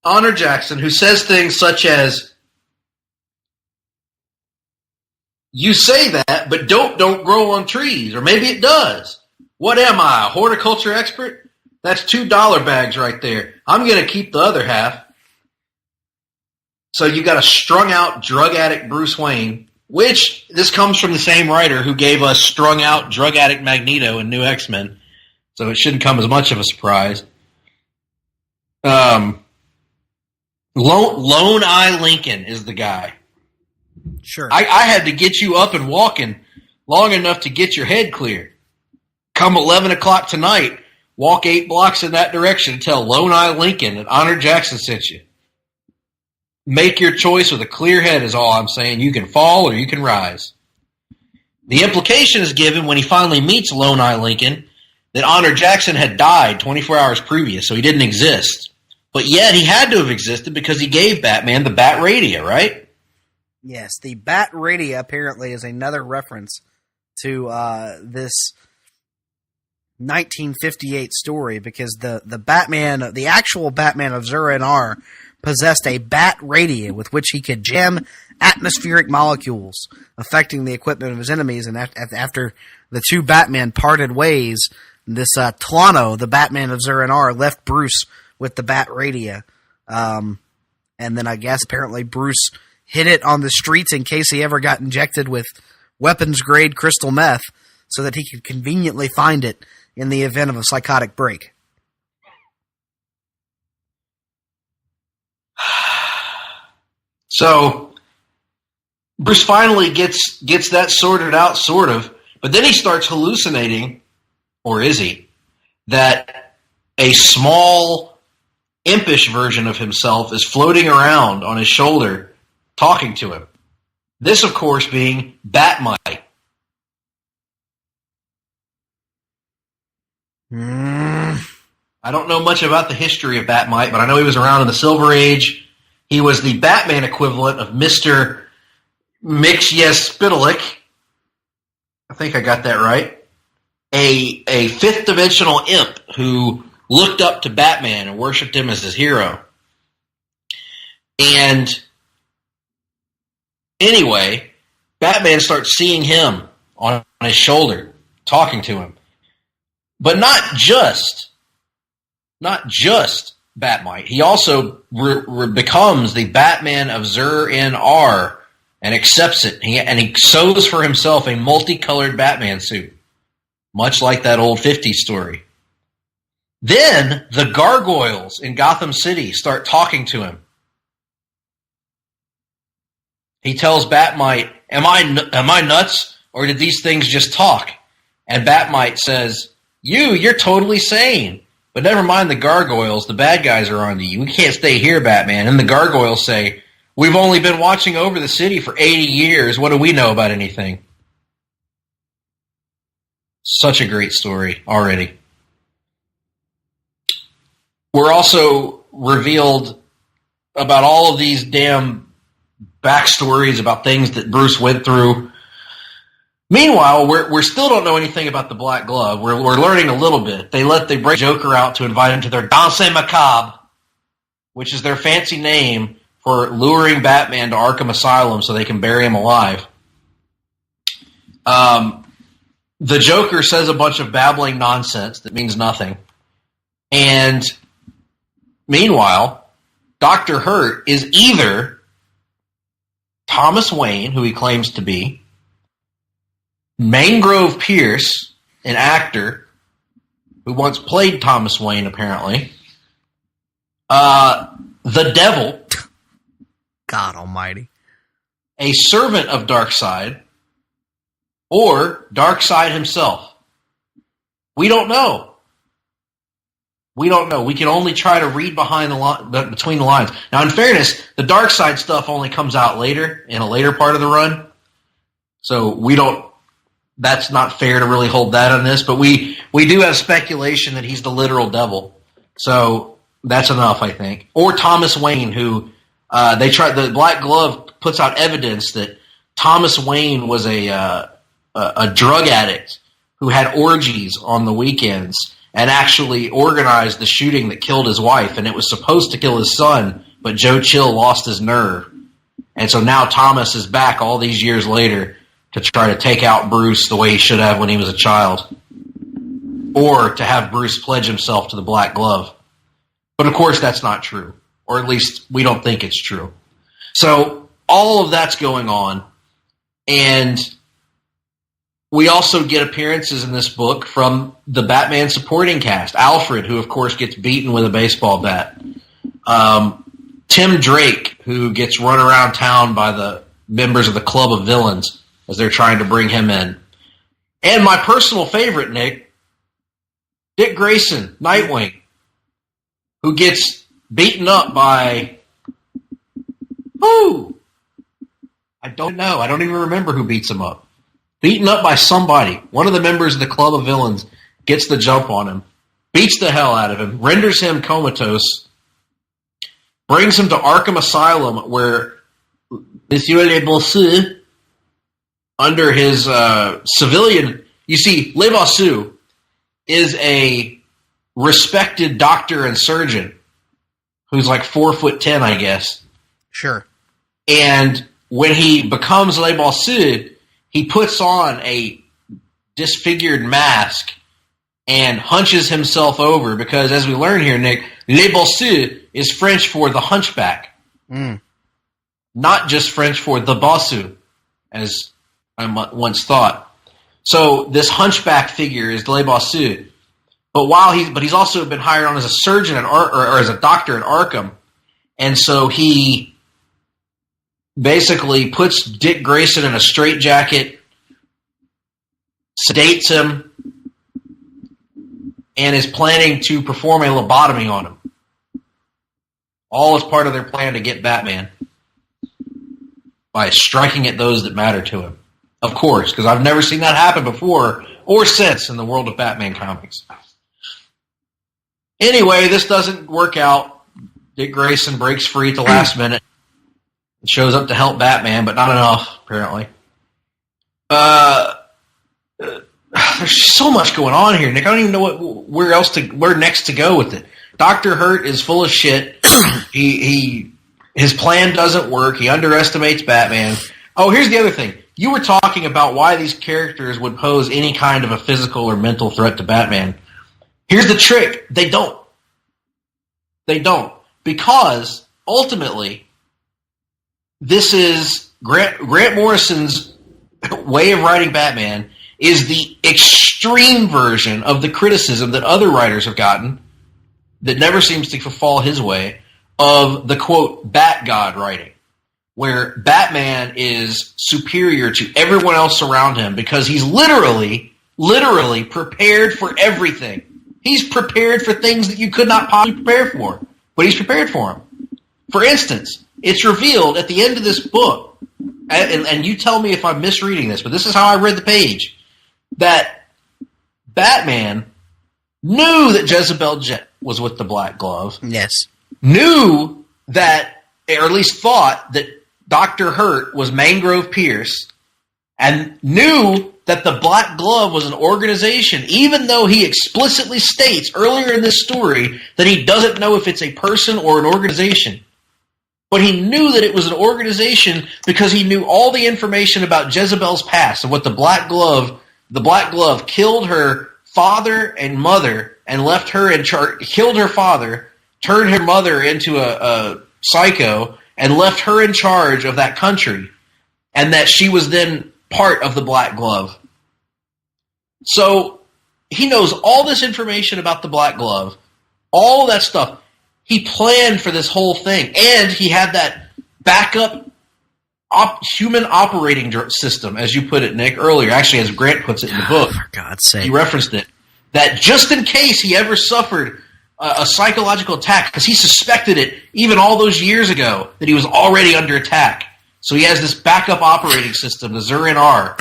Honor Jackson, who says things such as, you say that, but dope don't grow on trees, or maybe it does. What am I, a horticulture expert? That's $2 bags right there. I'm going to keep the other half. So you got a strung out drug addict Bruce Wayne, which this comes from the same writer who gave us strung out drug addict Magneto in New X-Men. So it shouldn't come as much of a surprise. Lone Eye Lincoln is the guy. Sure. I had to get you up and walking long enough to get your head clear. Come 11 o'clock tonight, walk 8 blocks in that direction and tell Lone Eye Lincoln that Honor Jackson sent you. Make your choice with a clear head is all I'm saying. You can fall or you can rise. The implication is given when he finally meets Lone Eye Lincoln that Honor Jackson had died 24 hours previous, so he didn't exist. But yet he had to have existed because he gave Batman the Bat Radia, right? Yes, the Bat Radia apparently is another reference to this 1958 story, because the Batman, the actual Batman of Zero-R, possessed a bat radio with which he could jam atmospheric molecules, affecting the equipment of his enemies. And after the two Batmen parted ways, this Tlano, the Batman of Zur-En-Arrh, left Bruce with the bat radio. And then I guess apparently Bruce hid it on the streets in case he ever got injected with weapons-grade crystal meth so that he could conveniently find it in the event of a psychotic break. So Bruce finally gets that sorted out, sort of, but then he starts hallucinating, or is he, that a small, impish version of himself is floating around on his shoulder, talking to him. This, of course, being Batmite. I don't know much about the history of Batmite, but I know he was around in the Silver Age. He was the Batman equivalent of Mr. Mxyzptlk. I think I got that right. A fifth-dimensional imp who looked up to Batman and worshipped him as his hero. And anyway, Batman starts seeing him on his shoulder, talking to him. But not just Batmite. He also becomes the Batman of Zur-En-Arrh and accepts it. And he sews for himself a multicolored Batman suit, much like that old 50s story. Then the gargoyles in Gotham City start talking to him. He tells Batmite, am I nuts, or did these things just talk? And Batmite says, You're totally sane. But never mind the gargoyles, the bad guys are on to you. We can't stay here, Batman. And the gargoyles say, we've only been watching over the city for 80 years. What do we know about anything? Such a great story already. We're also revealed about all of these damn backstories about things that Bruce went through. Meanwhile, we still don't know anything about the Black Glove. We're learning a little bit. They break Joker out to invite him to their Danse Macabre, which is their fancy name for luring Batman to Arkham Asylum so they can bury him alive. The Joker says a bunch of babbling nonsense that means nothing. And meanwhile, Dr. Hurt is either Thomas Wayne, who he claims to be, Mangrove Pierce, an actor who once played Thomas Wayne, apparently, the Devil, God almighty, a servant of Darkseid, or Darkseid himself. We don't know. We can only try to read between the lines. Now, in fairness, the Darkseid stuff only comes out later, in a later part of the run. So that's not fair to really hold that on this, but we do have speculation that he's the literal devil. So that's enough, I think. Or Thomas Wayne, who the Black Glove puts out evidence that Thomas Wayne was a drug addict who had orgies on the weekends and actually organized the shooting that killed his wife, and it was supposed to kill his son, but Joe Chill lost his nerve. And so now Thomas is back all these years later to try to take out Bruce the way he should have when he was a child. Or to have Bruce pledge himself to the Black Glove. But of course that's not true. Or at least we don't think it's true. So all of that's going on. And we also get appearances in this book from the Batman supporting cast. Alfred, who of course gets beaten with a baseball bat. Tim Drake, who gets run around town by the members of the Club of Villains as they're trying to bring him in. And my personal favorite, Nick, Dick Grayson, Nightwing, who gets beaten up by who? I don't know. I don't even remember who beats him up. Beaten up by somebody. One of the members of the Club of Villains gets the jump on him, beats the hell out of him, renders him comatose, brings him to Arkham Asylum where Monsieur Le Bossu, under his civilian... You see, Le Bossu is a respected doctor and surgeon who's like 4'10", I guess. Sure. And when he becomes Le Bossu, he puts on a disfigured mask and hunches himself over because, as we learn here, Nick, Le Bossu is French for the hunchback. Not just French for the bossu, as I once thought. So this hunchback figure is Le Bossu. But he's also been hired on as a surgeon or as a doctor at Arkham. And so he basically puts Dick Grayson in a straitjacket, sedates him, and is planning to perform a lobotomy on him. All as part of their plan to get Batman by striking at those that matter to him. Of course, because I've never seen that happen before or since in the world of Batman comics. Anyway, this doesn't work out. Dick Grayson breaks free at the last minute and shows up to help Batman, but not enough, apparently. There's so much going on here, Nick. I don't even know where next to go with it. Dr. Hurt is full of shit. His plan doesn't work. He underestimates Batman. Oh, here's the other thing. You were talking about why these characters would pose any kind of a physical or mental threat to Batman. Here's the trick. They don't. They don't. Because, ultimately, this is Grant Morrison's way of writing Batman is the extreme version of the criticism that other writers have gotten that never seems to fall his way of the, quote, Bat God writing, where Batman is superior to everyone else around him because he's literally prepared for everything. He's prepared for things that you could not possibly prepare for, but he's prepared for them. For instance, it's revealed at the end of this book, and you tell me if I'm misreading this, but this is how I read the page, that Batman knew that Jezebel Jet was with the Black Glove. Yes. Knew that, or at least thought that Dr. Hurt was Mangrove Pierce, and knew that the Black Glove was an organization, even though he explicitly states earlier in this story that he doesn't know if it's a person or an organization. But he knew that it was an organization because he knew all the information about Jezebel's past and what the Black Glove killed her father and mother and left her in charge, killed her father, turned her mother into a psycho, and left her in charge of that country, and that she was then part of the Black Glove. So he knows all this information about the Black Glove, all of that stuff. He planned for this whole thing, and he had that backup human operating system, as you put it, Nick, earlier. Actually, as Grant puts it in the book. For God's sake. He referenced it. That just in case he ever suffered a psychological attack, because he suspected it even all those years ago, that he was already under attack. So he has this backup operating system, the Zurin-R,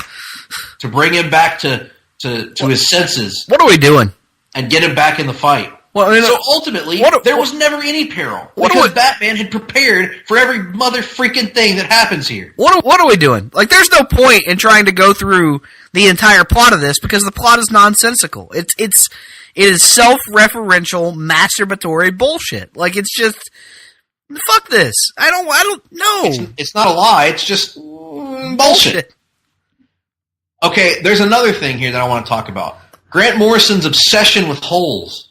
to bring him back to his senses. What are we doing? And get him back in the fight. Well, so ultimately, there was never any peril because Batman had prepared for every mother freaking thing that happens here. What are we doing? Like, there's no point in trying to go through the entire plot of this because the plot is nonsensical. It is self-referential, masturbatory bullshit. Like, it's just fuck this. I don't know. It's not a lie. It's just bullshit. Okay, there's another thing here that I want to talk about. Grant Morrison's obsession with holes.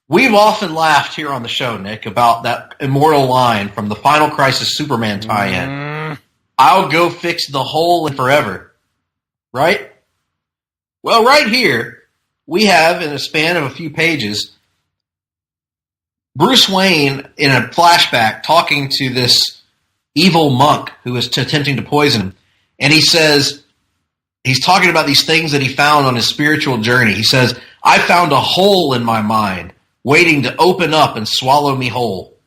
We've often laughed here on the show, Nick, about that immortal line from the Final Crisis Superman tie-in. I'll go fix the hole in forever. Right? Well, right here, we have, in a span of a few pages, Bruce Wayne, in a flashback, talking to this evil monk who is attempting to poison him. And he says, he's talking about these things that he found on his spiritual journey. He says, I found a hole in my mind, waiting to open up and swallow me whole.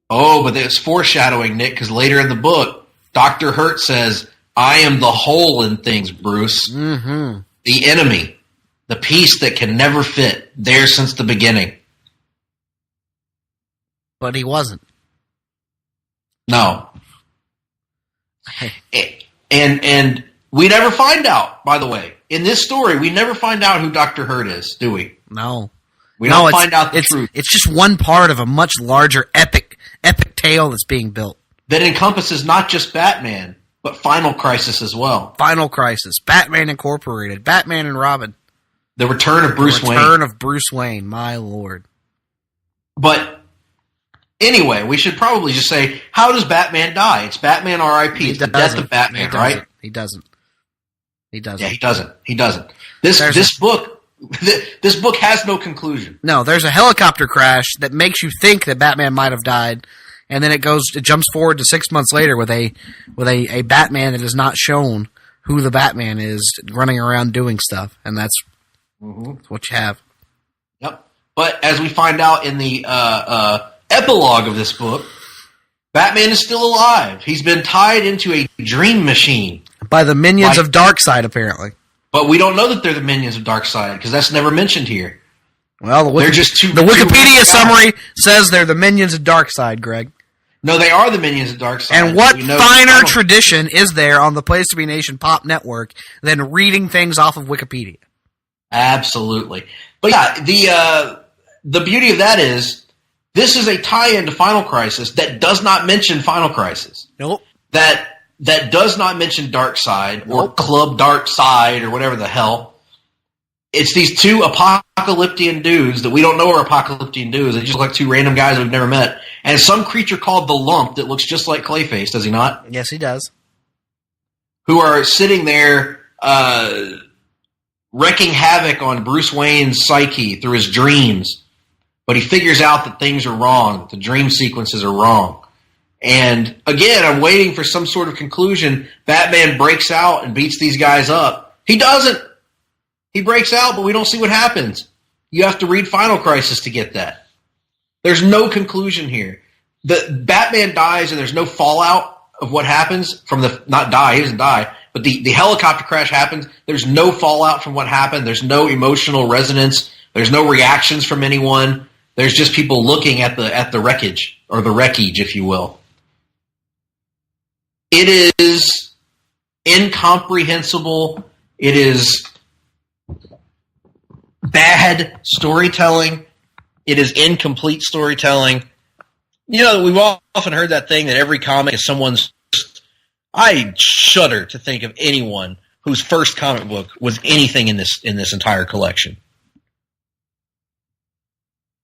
Oh, but it's foreshadowing, Nick, because later in the book, Dr. Hurt says, I am the hole in things, Bruce. Mm-hmm. The enemy. The piece that can never fit. There since the beginning. But he wasn't. No. And we never find out, by the way. In this story, we never find out who Dr. Hurt is, do we? No. We don't find out the truth. It's just one part of a much larger epic tale that's being built. That encompasses not just Batman, but Final Crisis as well. Final Crisis, Batman Incorporated, Batman and Robin. The return of Bruce Wayne. The return of Bruce Wayne, my lord. But anyway, we should probably just say, how does Batman die? It's Batman R.I.P. It's the death of Batman, right? He doesn't. Yeah, he doesn't. This book has no conclusion. No, there's a helicopter crash that makes you think that Batman might have died, and then it jumps forward to 6 months later with a Batman that is not shown who the Batman is running around doing stuff, and that's what you have. Yep. But as we find out in the epilogue of this book, Batman is still alive. He's been tied into a dream machine. By the minions of Darkseid, apparently. But we don't know that they're the minions of Darkseid, because that's never mentioned here. Well, the Wikipedia summary says they're the minions of Darkseid, Greg. No, they are the minions of Darkseid. And what finer tradition is there on the Place to Be Nation Pop Network than reading things off of Wikipedia? Absolutely. But yeah, the beauty of that is, this is a tie-in to Final Crisis that does not mention Final Crisis. Nope. That does not mention Darkseid or Club Darkseid or whatever the hell. It's these two apocalyptic dudes that we don't know are apocalyptic dudes. They just look like two random guys we've never met. And some creature called the Lump that looks just like Clayface, does he not? Yes, he does. Who are sitting there wreaking havoc on Bruce Wayne's psyche through his dreams. But he figures out that things are wrong, that the dream sequences are wrong. And again, I'm waiting for some sort of conclusion. Batman breaks out and beats these guys up. He doesn't. He breaks out, but we don't see what happens. You have to read Final Crisis to get that. There's no conclusion here. The Batman dies and there's no fallout of what happens from he doesn't die, but the helicopter crash happens. There's no fallout from what happened. There's no emotional resonance. There's no reactions from anyone. There's just people looking at the wreckage, or the wreckage, if you will. It is incomprehensible. It is bad storytelling. It is incomplete storytelling. You know, we've often heard that thing that every comic is someone's... I shudder to think of anyone whose first comic book was anything in this entire collection.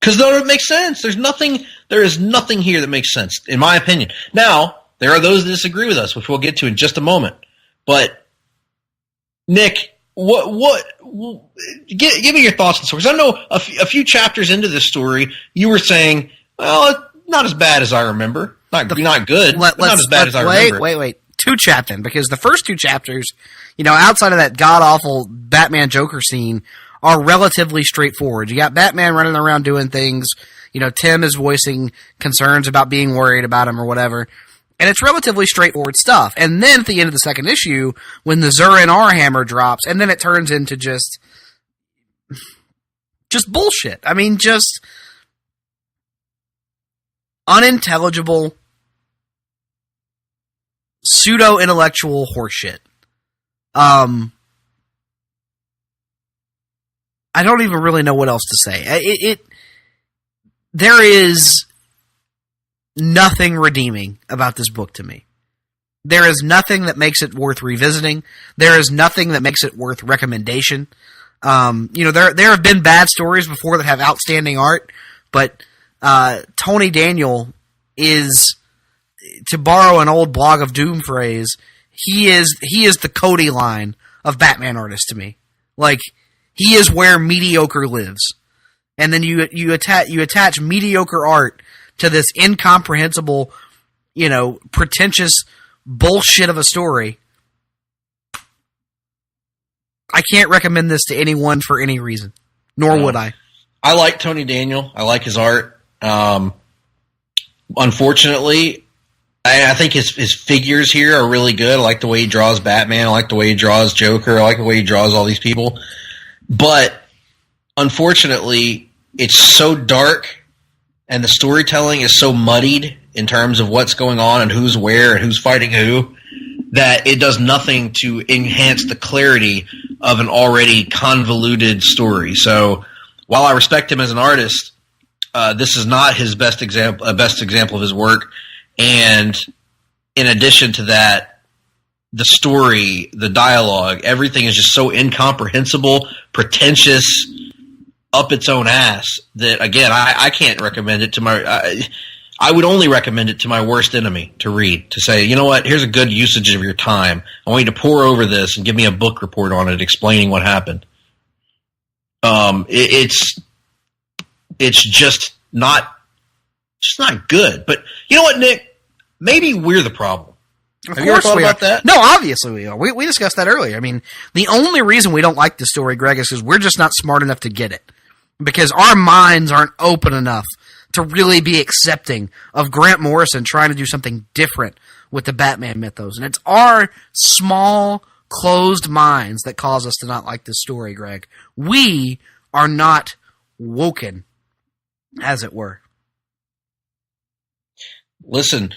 Because though it makes sense. There is nothing here that makes sense, in my opinion. Now, there are those that disagree with us, which we'll get to in just a moment. But, Nick, give me your thoughts on this story. Because I know a few chapters into this story, you were saying, well, not as bad as I remember. Not good, but not as bad as I remember. Wait. Two chapters, because the first two chapters, outside of that god-awful Batman Joker scene, are relatively straightforward. You got Batman running around doing things. Tim is voicing concerns about being worried about him or whatever. And it's relatively straightforward stuff. And then at the end of the second issue, when the Zurin R-Hammer drops, and then it turns into just bullshit. I mean, just unintelligible, pseudo-intellectual horseshit. I don't even really know what else to say. There is nothing redeeming about this book to me. There is nothing that makes it worth revisiting. There is nothing that makes it worth recommendation. There have been bad stories before that have outstanding art, but Tony Daniel is, to borrow an old Blog of Doom phrase, he is the Cody line of Batman artists to me. Like, he is where mediocre lives. And then you attach mediocre art to this incomprehensible, pretentious bullshit of a story. I can't recommend this to anyone for any reason, nor would I. I like Tony Daniel. I like his art. Unfortunately, I think his figures here are really good. I like the way he draws Batman. I like the way he draws Joker. I like the way he draws all these people. But unfortunately, it's so dark and the storytelling is so muddied in terms of what's going on and who's where and who's fighting who, that it does nothing to enhance the clarity of an already convoluted story. So while I respect him as an artist, this is not his best example of his work. And in addition to that, the story, the dialogue, everything is just so incomprehensible, pretentious, up its own ass that, again, I can't recommend it to my... I would only recommend it to my worst enemy to read, to say, you know what, here's a good usage of your time. I want you to pore over this and give me a book report on it explaining what happened. It's just not good. But you know what, Nick? Maybe we're the problem. Of Have you ever course thought we about are. that? No, obviously we are. We discussed that earlier. I mean, the only reason we don't like the story, Greg, is because we're just not smart enough to get it. Because our minds aren't open enough to really be accepting of Grant Morrison trying to do something different with the Batman mythos. And it's our small, closed minds that cause us to not like this story, Greg. We are not woken, as it were. Listen,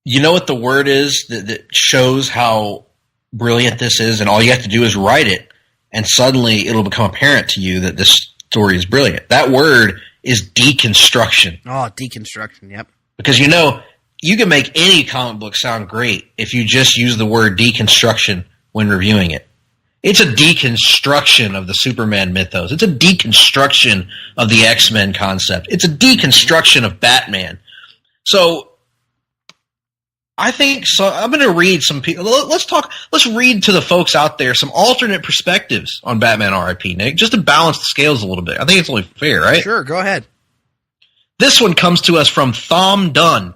you know what the word is that shows how brilliant this is, and all you have to do is write it, and suddenly it'll become apparent to you that this story is brilliant. That word is deconstruction. Oh, deconstruction, yep. Because, you know, you can make any comic book sound great if you just use the word deconstruction when reviewing it. It's a deconstruction of the Superman mythos. It's a deconstruction of the X-Men concept. It's a deconstruction of Batman. So I think so. I'm going to read some people. Let's read to the folks out there some alternate perspectives on Batman R.I.P., Nick, just to balance the scales a little bit. I think it's only fair, right? Sure, go ahead. This one comes to us from Thom Dunn,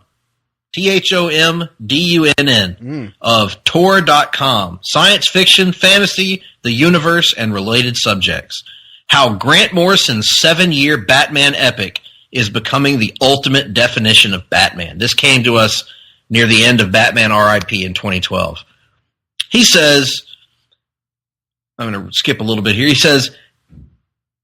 THOMDUNN, of Tor.com. Science fiction, fantasy, the universe, and related subjects. How Grant Morrison's 7-year Batman epic is becoming the ultimate definition of Batman. This came to us near the end of Batman R.I.P. in 2012. He says, I'm going to skip a little bit here. He says,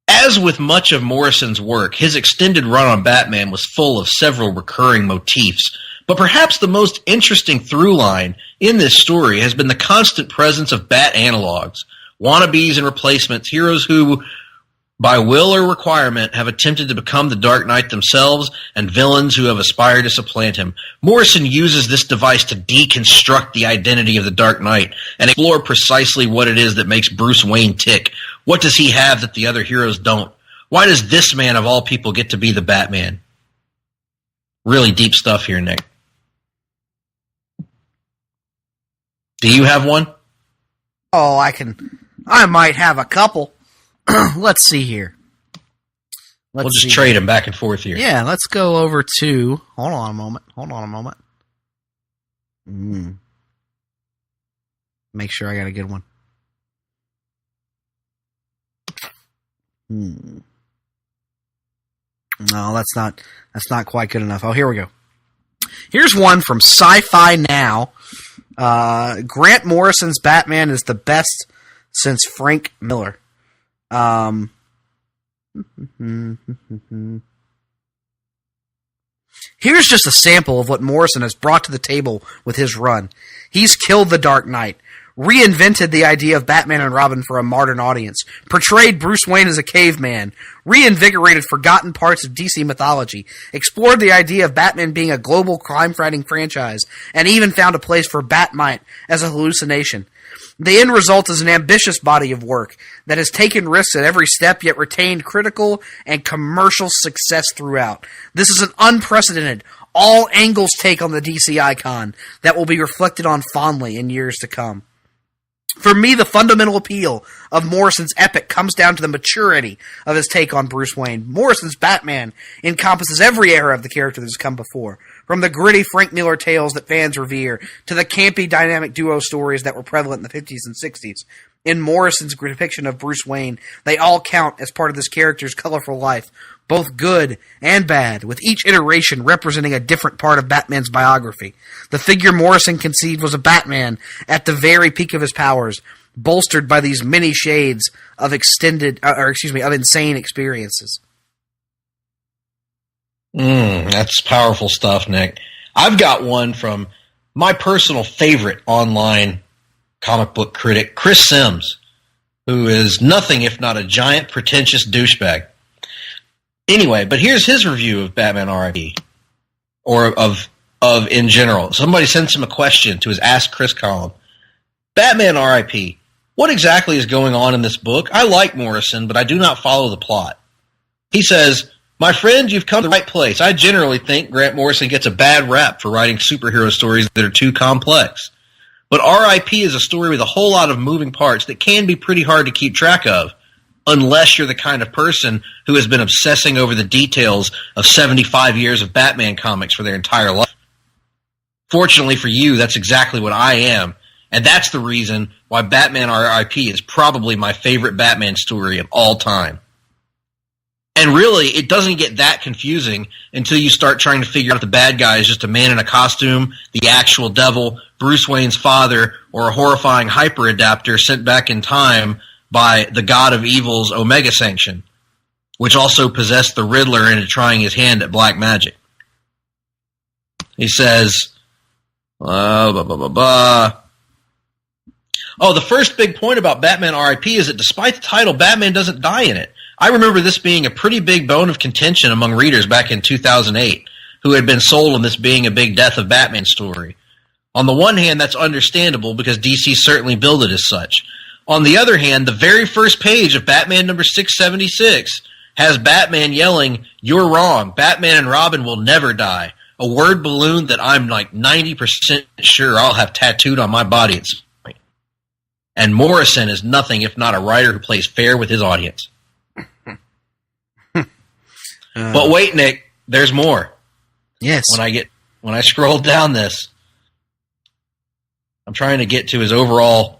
as with much of Morrison's work, his extended run on Batman was full of several recurring motifs. But perhaps the most interesting through line in this story has been the constant presence of Bat analogs, wannabes and replacements, heroes who, by will or requirement, have attempted to become the Dark Knight themselves, and villains who have aspired to supplant him. Morrison uses this device to deconstruct the identity of the Dark Knight and explore precisely what it is that makes Bruce Wayne tick. What does he have that the other heroes don't? Why does this man of all people get to be the Batman? Really deep stuff here, Nick. Do you have one? Oh, I might have a couple. Let's see here. We'll just trade them back and forth here. Yeah, let's go over to... Hold on a moment. Make sure I got a good one. No, that's not quite good enough. Oh, here we go. Here's one from Sci-Fi Now. Grant Morrison's Batman is the best since Frank Miller. Here's just a sample of what Morrison has brought to the table with his run. He's killed the Dark Knight, reinvented the idea of Batman and Robin for a modern audience, portrayed Bruce Wayne as a caveman, reinvigorated forgotten parts of DC mythology, explored the idea of Batman being a global crime-fighting franchise, and even found a place for Batmite as a hallucination. The end result is an ambitious body of work that has taken risks at every step, yet retained critical and commercial success throughout. This is an unprecedented, all-angles take on the DC icon that will be reflected on fondly in years to come. For me, the fundamental appeal of Morrison's epic comes down to the maturity of his take on Bruce Wayne. Morrison's Batman encompasses every era of the character that has come before, from the gritty Frank Miller tales that fans revere to the campy dynamic duo stories that were prevalent in the 50s and 60s. In Morrison's depiction of Bruce Wayne, they all count as part of this character's colorful life, both good and bad, with each iteration representing a different part of Batman's biography. The figure Morrison conceived was a Batman at the very peak of his powers, bolstered by these many shades of of insane experiences. That's powerful stuff, Nick. I've got one from my personal favorite online comic book critic, Chris Sims. who is nothing if not a giant pretentious douchebag. Anyway, but here's his review of Batman R.I.P. or of in general. Somebody sends him a question to his Ask Chris column. Batman R.I.P. What exactly is going on in this book? I like Morrison, but I do not follow the plot. He says, my friend, you've come to the right place. I generally think Grant Morrison gets a bad rap for writing superhero stories that are too complex. But R.I.P. is a story with a whole lot of moving parts that can be pretty hard to keep track of, unless you're the kind of person who has been obsessing over the details of 75 years of Batman comics for their entire life. Fortunately for you, that's exactly what I am, and that's the reason why Batman R.I.P. is probably my favorite Batman story of all time. And really, it doesn't get that confusing until you start trying to figure out if the bad guy is just a man in a costume, the actual devil, Bruce Wayne's father, or a horrifying hyper-adapter sent back in time by the god of evil's Omega Sanction, which also possessed the Riddler into trying his hand at black magic. He says, the first big point about Batman R.I.P. is that despite the title, Batman doesn't die in it. I remember this being a pretty big bone of contention among readers back in 2008, who had been sold on this being a big Death of Batman story. On the one hand, that's understandable because DC certainly billed it as such. On the other hand, the very first page of Batman number 676 has Batman yelling, "You're wrong. Batman and Robin will never die." A word balloon that I'm like 90% sure I'll have tattooed on my body at some point. And Morrison is nothing if not a writer who plays fair with his audience. But wait, Nick, there's more. Yes. When I scroll down this, I'm trying to get to his overall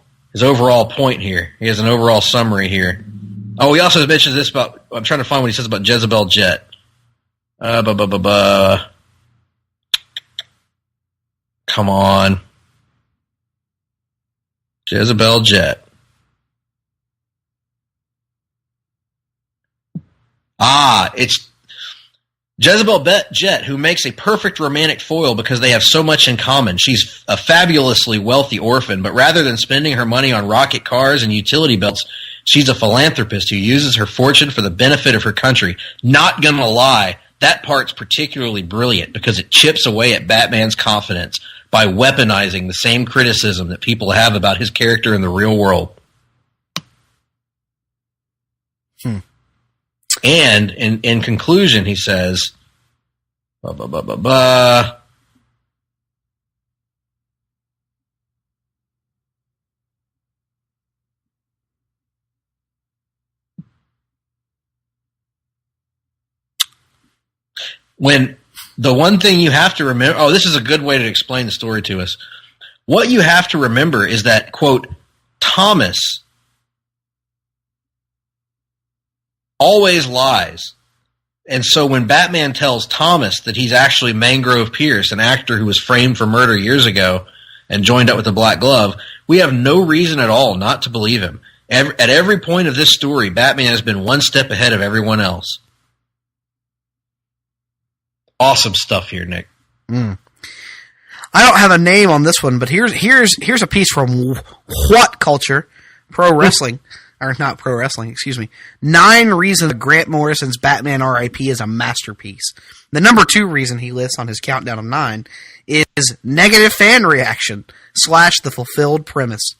point here. He has an overall summary here. Oh, he also mentions this about, I'm trying to find what he says about Jezebel Jet. Come on. Jezebel Jet. It's Jezebel Jet, who makes a perfect romantic foil because they have so much in common. She's a fabulously wealthy orphan, but rather than spending her money on rocket cars and utility belts, she's a philanthropist who uses her fortune for the benefit of her country. Not gonna lie, that part's particularly brilliant because it chips away at Batman's confidence by weaponizing the same criticism that people have about his character in the real world. And in conclusion, he says, when the one thing you have to remember, this is a good way to explain the story to us. What you have to remember is that, quote, Thomas always lies. And so when Batman tells Thomas that he's actually Mangrove Pierce, an actor who was framed for murder years ago and joined up with the Black Glove, we have no reason at all not to believe him. At every point of this story, Batman has been one step ahead of everyone else. Awesome stuff here, Nick. I don't have a name on this one, but here's a piece from What Culture, Pro Wrestling. Or not pro wrestling, excuse me. 9 reasons Grant Morrison's Batman R.I.P. is a masterpiece. The number 2 reason he lists on his countdown of 9 is negative fan reaction / the fulfilled premise.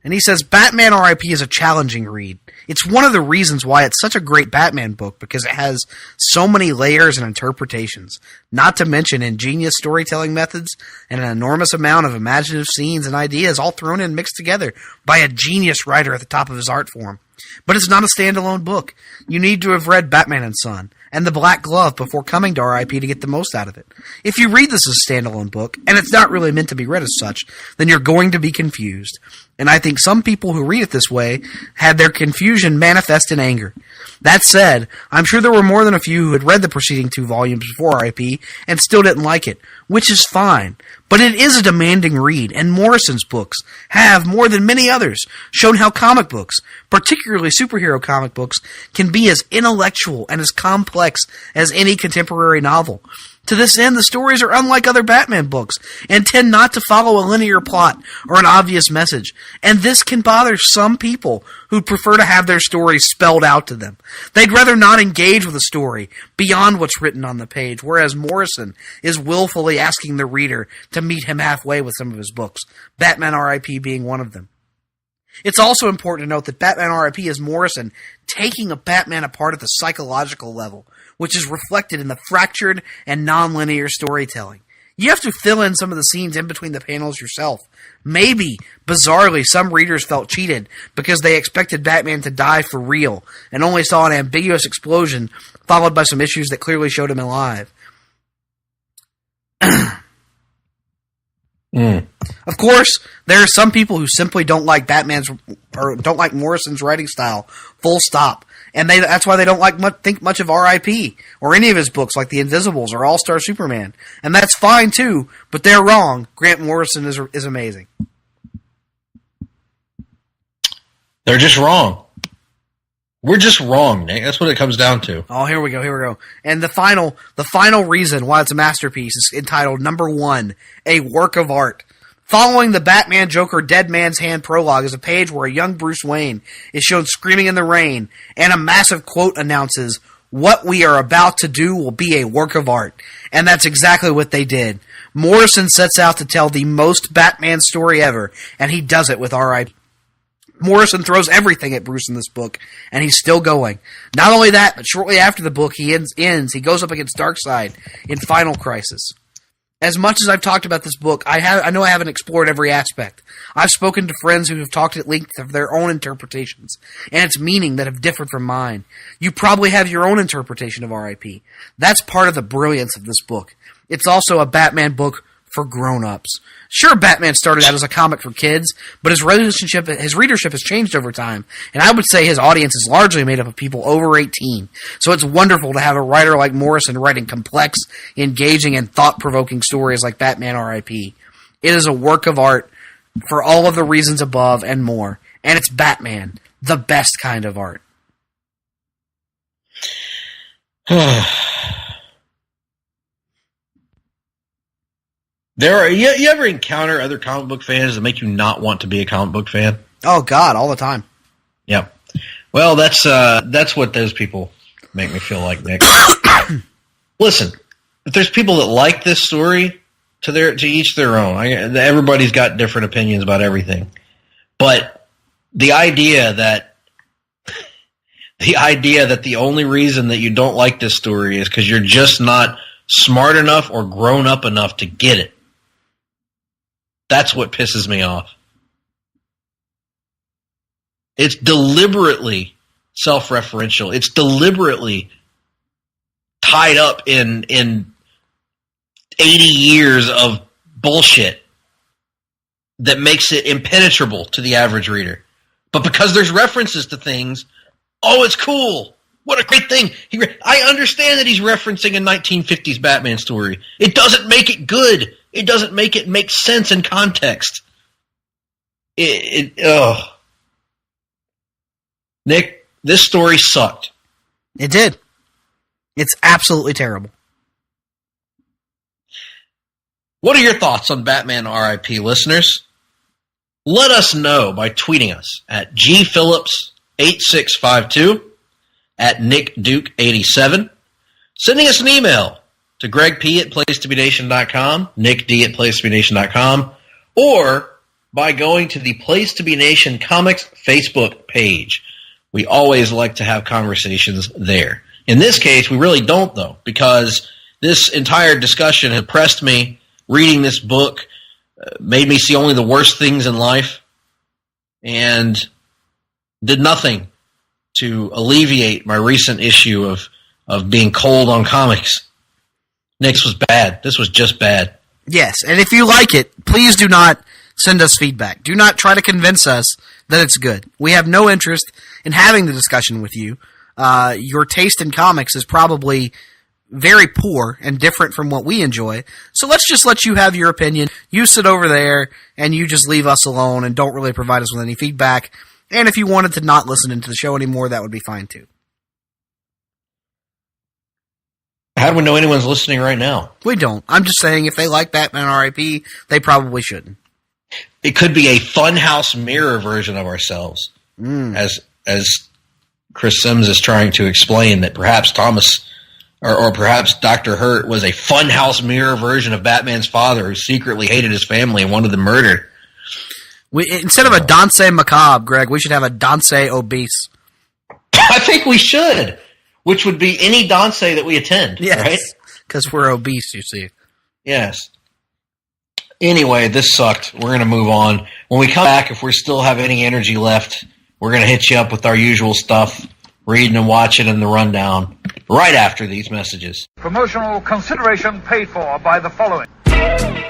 And he says Batman R.I.P. is a challenging read. It's one of the reasons why it's such a great Batman book, because it has so many layers and interpretations, not to mention ingenious storytelling methods and an enormous amount of imaginative scenes and ideas all thrown in mixed together by a genius writer at the top of his art form. But it's not a standalone book. You need to have read Batman and Son and The Black Glove before coming to R.I.P. to get the most out of it. If you read this as a standalone book, and it's not really meant to be read as such, then you're going to be confused. And I think some people who read it this way had their confusion manifest in anger. That said, I'm sure there were more than a few who had read the preceding 2 volumes before R.I.P. and still didn't like it, which is fine. But it is a demanding read, and Morrison's books have, more than many others, shown how comic books, particularly superhero comic books, can be as intellectual and as complex complex as any contemporary novel. To this end, the stories are unlike other Batman books and tend not to follow a linear plot or an obvious message. And this can bother some people who prefer to have their stories spelled out to them. They'd rather not engage with a story beyond what's written on the page, whereas Morrison is willfully asking the reader to meet him halfway with some of his books, Batman R.I.P. being one of them. It's also important to note that Batman R.I.P. is Morrison taking a Batman apart at the psychological level, which is reflected in the fractured and non-linear storytelling. You have to fill in some of the scenes in between the panels yourself. Maybe, bizarrely, some readers felt cheated because they expected Batman to die for real and only saw an ambiguous explosion followed by some issues that clearly showed him alive. Of course, there are some people who simply don't like don't like Morrison's writing style, full stop. And that's why they don't think much of R.I.P. or any of his books like The Invisibles or All-Star Superman. And that's fine too, but they're wrong. Grant Morrison is amazing. They're just wrong. We're just wrong, Nick. That's what it comes down to. Oh, here we go. And the final reason why it's a masterpiece is entitled Number 1, A Work of Art. Following the Batman Joker Dead Man's Hand prologue is a page where a young Bruce Wayne is shown screaming in the rain, and a massive quote announces, "What we are about to do will be a work of art." And that's exactly what they did. Morrison sets out to tell the most Batman story ever, and he does it with R.I.P. Morrison throws everything at Bruce in this book, and he's still going. Not only that, but shortly after the book he ends, he goes up against Darkseid in Final Crisis. As much as I've talked about this book, I know I haven't explored every aspect. I've spoken to friends who have talked at length of their own interpretations, and its meaning that have differed from mine. You probably have your own interpretation of R.I.P. That's part of the brilliance of this book. It's also a Batman book for grown-ups. Sure, Batman started out as a comic for kids, but his readership has changed over time, and I would say his audience is largely made up of people over 18. So it's wonderful to have a writer like Morrison writing complex, engaging, and thought-provoking stories like Batman R.I.P. It is a work of art for all of the reasons above and more, and it's Batman, the best kind of art. You ever encounter other comic book fans that make you not want to be a comic book fan? Oh, God, all the time. Yep. Well, that's what those people make me feel like, Nick. Listen, if there's people that like this story, to each their own. Everybody's got different opinions about everything. But the idea that the only reason that you don't like this story is because you're just not smart enough or grown up enough to get it. That's what pisses me off. It's deliberately self-referential. It's deliberately tied up in 80 years of bullshit that makes it impenetrable to the average reader. But because there's references to things, oh, it's cool. What a great thing. I understand that he's referencing a 1950s Batman story. It doesn't make it good. It doesn't make it make sense in context. Nick, this story sucked. It did. It's absolutely terrible. What are your thoughts on Batman R.I.P., listeners? Let us know by tweeting us at gphillips8652, at nickduke87, sending us an email to gregp@placetobenation.com, nickd@placetobenation.com, or by going to the Place to Be Nation Comics Facebook page. We always like to have conversations there. In this case, we really don't, though, because this entire discussion had pressed me. Reading this book made me see only the worst things in life and did nothing to alleviate my recent issue of being cold on comics. Nick's was bad. This was just bad. Yes, and if you like it, please do not send us feedback. Do not try to convince us that it's good. We have no interest in having the discussion with you. Your taste in comics is probably very poor and different from what we enjoy. So let's just let you have your opinion. You sit over there and you just leave us alone and don't really provide us with any feedback. And if you wanted to not listen into the show anymore, that would be fine too. How do we know anyone's listening right now? We don't. I'm just saying if they like Batman R.I.P., they probably shouldn't. It could be a funhouse mirror version of ourselves. As Chris Sims is trying to explain that perhaps Thomas or perhaps Dr. Hurt was a funhouse mirror version of Batman's father who secretly hated his family and wanted them murdered. Instead of a Danse Macabre, Greg, we should have a Danse Obese. I think we should, which would be any Danse that we attend, right? Because we're obese, you see. Yes. Anyway, this sucked. We're going to move on. When we come back, if we still have any energy left, we're going to hit you up with our usual stuff, reading and watching in the rundown, right after these messages. Promotional consideration paid for by the following.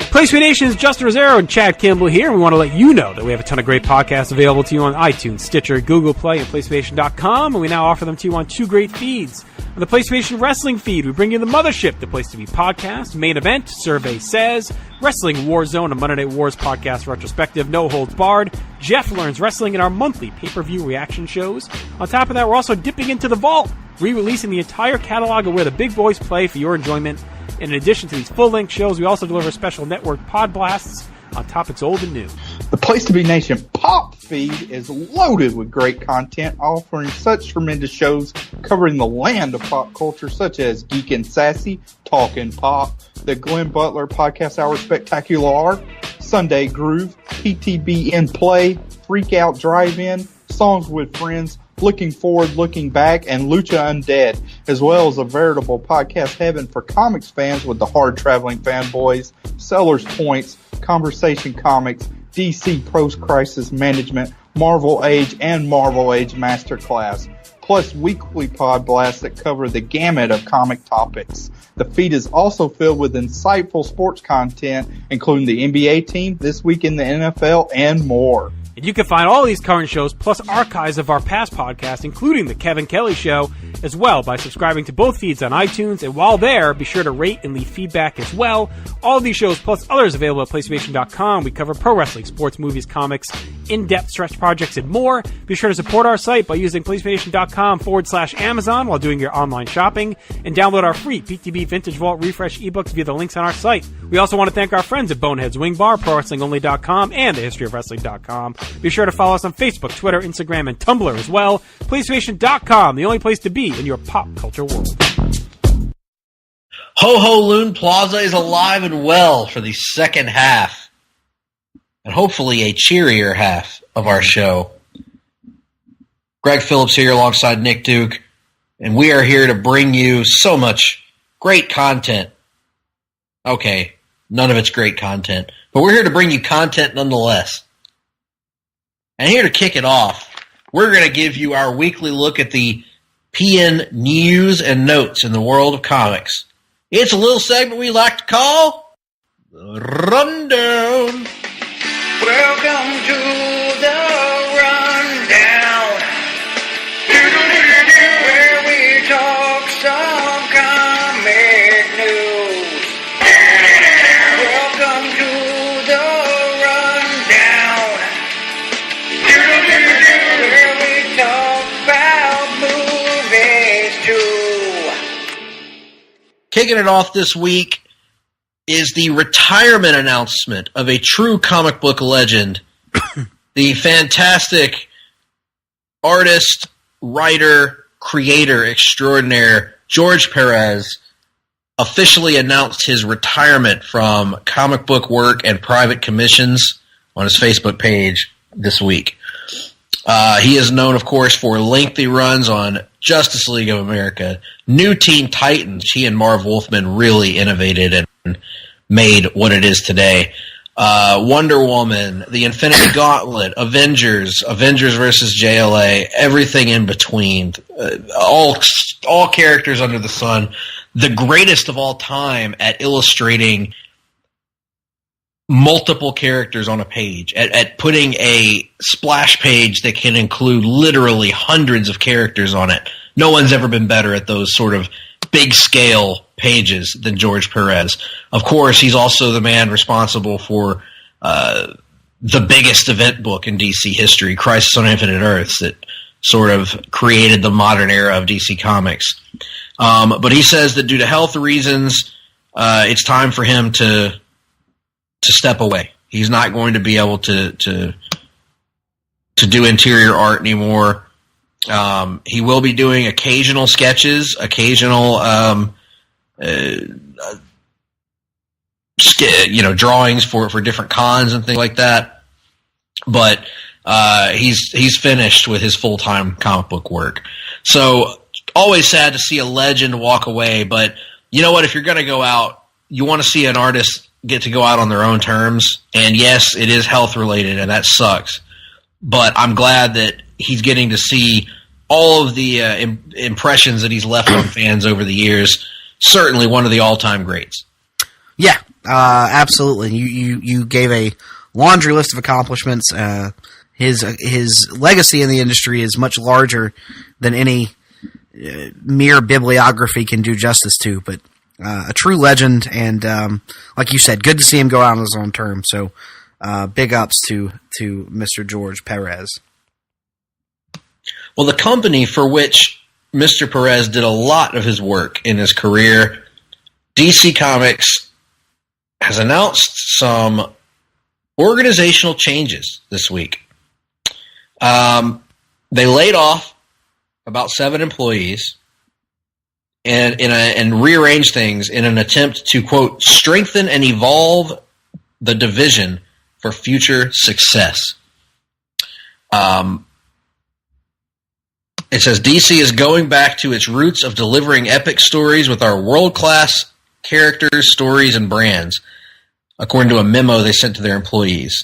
PlayStation Nation's Justin Rosero and Chad Kimball here, and we want to let you know that we have a ton of great podcasts available to you on iTunes, Stitcher, Google Play, and PlayStation.com, and we now offer them to you on 2 great feeds. On the PlayStation Wrestling feed, we bring you the Mothership, the Place to Be podcast, Main Event, Survey Says, Wrestling Warzone, a Monday Night Wars podcast retrospective, No Holds Barred, Jeff Learns Wrestling, and our monthly pay-per-view reaction shows. On top of that, we're also dipping into the vault, re-releasing the entire catalog of where the big boys play for your enjoyment. In addition to these full-length shows, we also deliver special network pod blasts on topics old and new. The Place to Be Nation Pop feed is loaded with great content, offering such tremendous shows covering the land of pop culture, such as Geek and Sassy, Talkin' Pop, the Glenn Butler Podcast Hour Spectacular, Sunday Groove, PTB in Play, Freak Out Drive-In, Songs with Friends, Looking Forward, Looking Back, and Lucha Undead, as well as a veritable podcast heaven for comics fans with the Hard-Traveling Fanboys, Sellers Points, Conversation Comics, DC Post-Crisis Management, Marvel Age, and Marvel Age Masterclass, plus weekly pod blasts that cover the gamut of comic topics. The feed is also filled with insightful sports content, including the NBA team, This Week in the NFL, and more. And you can find all these current shows, plus archives of our past podcasts, including The Kevin Kelly Show, as well by subscribing to both feeds on iTunes. And while there, be sure to rate and leave feedback as well. All of these shows, plus others available at PlayStation.com. We cover pro wrestling, sports, movies, comics, in-depth stretch projects, and more. Be sure to support our site by using PlayStation.com/Amazon while doing your online shopping. And download our free PTB Vintage Vault Refresh ebooks via the links on our site. We also want to thank our friends at Boneheads Wing Bar, ProWrestlingOnly.com, and TheHistoryOfWrestling.com. Be sure to follow us on Facebook, Twitter, Instagram, and Tumblr as well. PlayStation.com, the only place to be in your pop culture world. Ho Ho Loon Plaza is alive and well for the second half, and hopefully a cheerier half of our show. Greg Phillips here alongside Nick Duke, and we are here to bring you so much great content. Okay, none of it's great content, but we're here to bring you content nonetheless. And here to kick it off, we're going to give you our weekly look at the PN news and notes in the world of comics. It's a little segment we like to call the Rundown. Welcome to the Rundown, where we talk some comic news. Welcome to the Rundown, where we talk about movies too. Kicking it off this week is the retirement announcement of a true comic book legend, the fantastic artist, writer, creator extraordinaire, George Perez, officially announced his retirement from comic book work and private commissions on his Facebook page this week. He is known, of course, for lengthy runs on Justice League of America, New Teen Titans. He and Marv Wolfman really innovated and made what it is today. Wonder Woman, The Infinity Gauntlet, Avengers versus JLA, everything in between. All characters under the sun. The greatest of all time at illustrating multiple characters on a page, at putting a splash page that can include literally hundreds of characters on it. No one's ever been better at those sort of big scale pages than George Perez. Of course, he's also the man responsible for the biggest event book in DC history, Crisis on Infinite Earths, that sort of created the modern era of DC Comics. But he says that due to health reasons, it's time for him to step away. He's not going to be able to do interior art anymore. He will be doing occasional sketches, occasional drawings for different cons and things like that. But he's finished with his full-time comic book work. So always sad to see a legend walk away, but you know what? If you're going to go out, you want to see an artist get to go out on their own terms. And yes, it is health related, and that sucks. But I'm glad that he's getting to see all of the impressions that he's left on fans over the years. Certainly one of the all-time greats. Yeah, absolutely. You gave a laundry list of accomplishments. His legacy in the industry is much larger than any mere bibliography can do justice to. But a true legend, and like you said, good to see him go out on his own terms. So big ups to Mr. George Perez. Well, the company for which Mr. Perez did a lot of his work in his career, DC Comics, has announced some organizational changes this week. They laid off about 7 employees and rearranged things in an attempt to, quote, strengthen and evolve the division for future success. It says DC is going back to its roots of delivering epic stories with our world-class characters, stories, and brands, according to a memo they sent to their employees.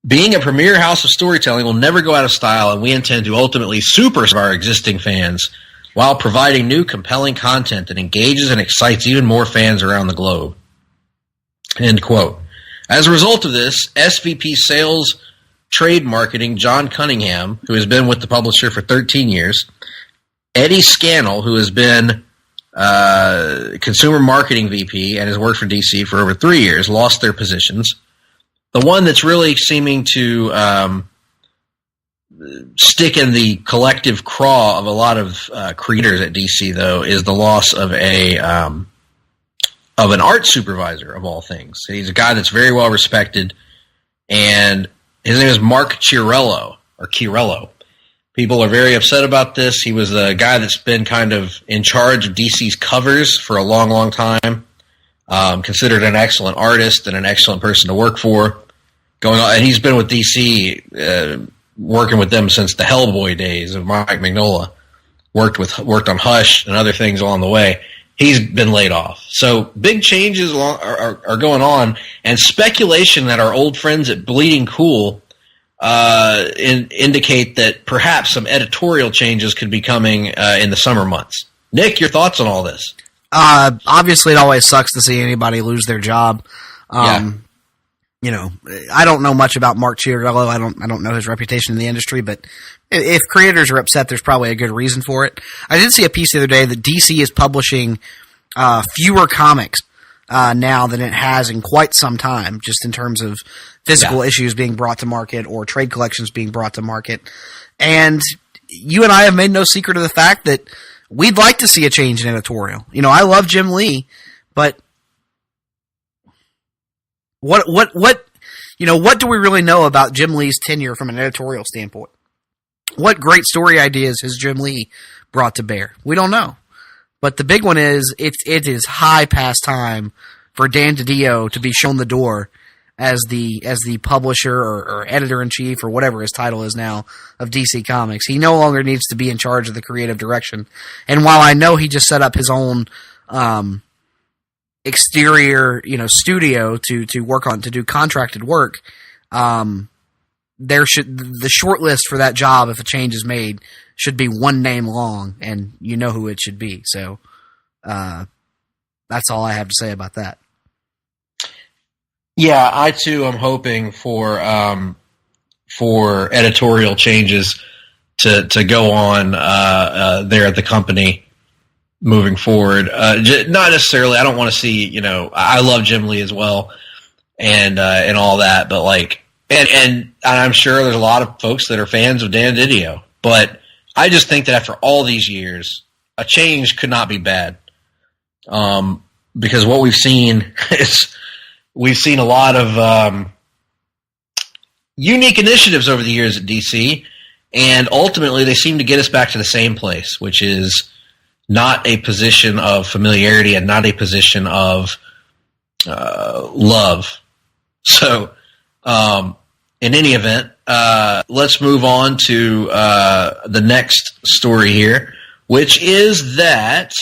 Being a premier house of storytelling will never go out of style, and we intend to ultimately superstar our existing fans while providing new, compelling content that engages and excites even more fans around the globe. End quote. As a result of this, SVP Sales Trade Marketing John Cunningham, who has been with the publisher for 13 years, Eddie Scannell, who has been Consumer Marketing VP and has worked for DC for over 3 years, lost their positions. The one that's really seeming to stick in the collective craw of a lot of creators at DC, though, is the loss of an art supervisor, of all things. He's a guy that's very well respected, and his name is Mark Chiarello, or Chiarello. People are very upset about this. He was a guy that's been kind of in charge of DC's covers for a long, long time. Considered an excellent artist and an excellent person to work for. And he's been with DC, working with them since the Hellboy days of Mike Mignola. Worked on Hush and other things along the way. He's been laid off. So big changes are going on, and speculation that our old friends at Bleeding Cool indicate that perhaps some editorial changes could be coming in the summer months. Nick, your thoughts on all this? Obviously, it always sucks to see anybody lose their job. You know, I don't know much about Mark Chiarello. I don't know his reputation in the industry, but if creators are upset, there's probably a good reason for it. I did see a piece the other day that DC is publishing fewer comics now than it has in quite some time, just in terms of physical issues being brought to market or trade collections being brought to market. And you and I have made no secret of the fact that we'd like to see a change in editorial. You know, I love Jim Lee, but what do we really know about Jim Lee's tenure from an editorial standpoint? What great story ideas has Jim Lee brought to bear? We don't know. But the big one is it is high past time for Dan DiDio to be shown the door as the publisher or editor-in-chief or whatever his title is now of DC Comics. He no longer needs to be in charge of the creative direction. And while I know he just set up his own exterior, studio to work on, to do contracted work, the short list for that job, if a change is made, should be one name long, and you know who it should be. So that's all I have to say about that. Yeah, I too am hoping for editorial changes to go on there at the company moving forward. Not necessarily. I don't want to see. I love Jim Lee as well, and all that. But and I'm sure there's a lot of folks that are fans of Dan DiDio. But I just think that after all these years, a change could not be bad. Because what we've seen is we've seen a lot of unique initiatives over the years at DC, and ultimately they seem to get us back to the same place, which is not a position of familiarity and not a position of love. So, in any event, let's move on to the next story here, which is that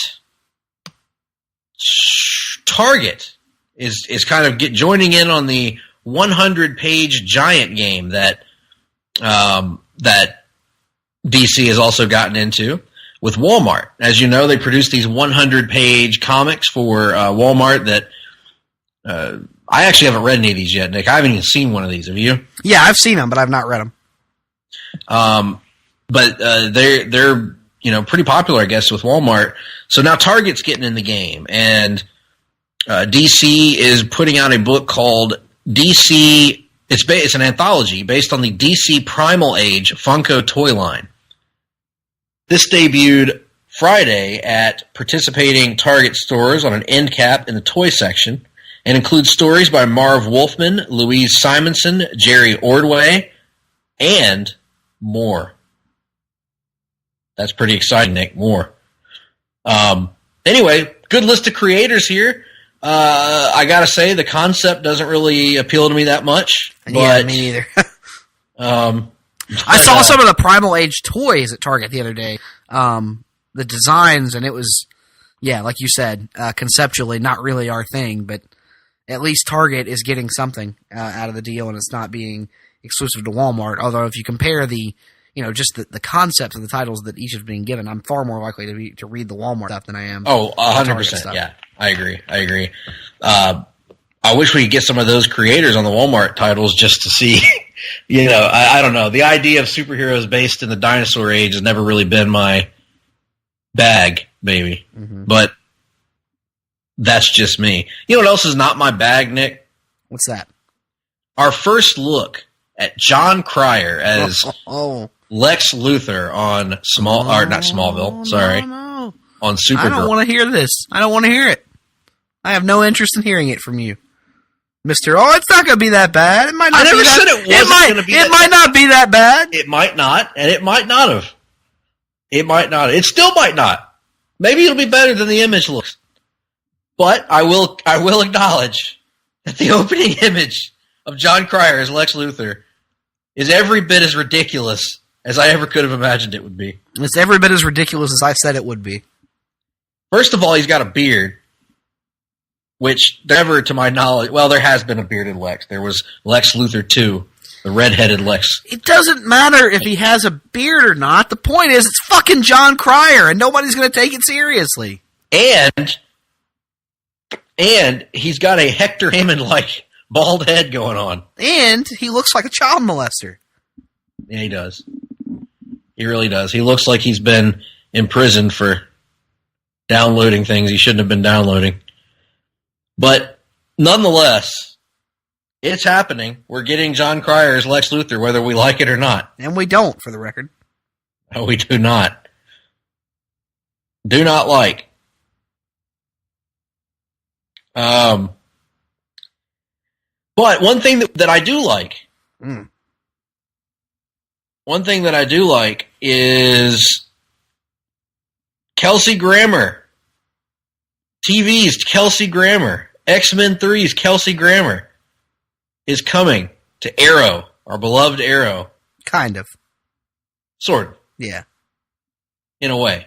Target is kind of joining in on the 100-page giant game that that DC has also gotten into with Walmart. As you know, they produce these 100-page comics for Walmart that I actually haven't read any of these yet, Nick. I haven't even seen one of these. Have you? Yeah, I've seen them, but I've not read them. But they're pretty popular, I guess, with Walmart. So now Target's getting in the game, and DC is putting out a book called DC. It's an anthology based on the DC Primal Age Funko toy line. This debuted Friday at participating Target stores on an end cap in the toy section, and includes stories by Marv Wolfman, Louise Simonson, Jerry Ordway, and more. That's pretty exciting, Nick. More. Anyway, good list of creators here. I gotta say, the concept doesn't really appeal to me that much. Yeah, me neither. I saw some of the Primal Age toys at Target the other day. The designs, and it was, like you said, conceptually not really our thing, but at least Target is getting something out of the deal, and it's not being exclusive to Walmart. Although if you compare the just the concepts of the titles that each is being given, I'm far more likely to read the Walmart stuff than I am. Oh, 100%. Yeah, I agree. I wish we could get some of those creators on the Walmart titles just to see. I don't know. The idea of superheroes based in the dinosaur age has never really been my bag, baby. Mm-hmm. But that's just me. You know what else is not my bag, Nick? What's that? Our first look at John Cryer as Lex Luthor on not Smallville. Sorry, on Supergirl. I don't want to hear this. I don't want to hear it. I have no interest in hearing it from you, Mister. Oh, it's not going to be that bad. It might not. I never said it wasn't going to be. It might not be that bad. It might not, and it might not have. It might not. It still might not. Maybe it'll be better than the image looks. But I will acknowledge that the opening image of John Cryer as Lex Luthor is every bit as ridiculous as I ever could have imagined it would be. It's every bit as ridiculous as I said it would be. First of all, he's got a beard, which never, to my knowledge, well, there has been a bearded Lex. There was Lex Luthor 2, the redheaded Lex. It doesn't matter if he has a beard or not. The point is, it's fucking John Cryer, and nobody's going to take it seriously. And he's got a Hector Hammond-like bald head going on. And he looks like a child molester. Yeah, he does. He really does. He looks like he's been imprisoned for downloading things he shouldn't have been downloading. But nonetheless, it's happening. We're getting John Cryer as Lex Luthor, whether we like it or not. And we don't, for the record. No, we do not. Do not like. But one thing that I do like, is Kelsey Grammer. TV's Kelsey Grammer. X-Men 3's Kelsey Grammer is coming to Arrow, our beloved Arrow. Kind of. Sort of. Yeah. In a way.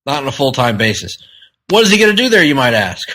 Not on a full-time basis. What is he going to do there, you might ask?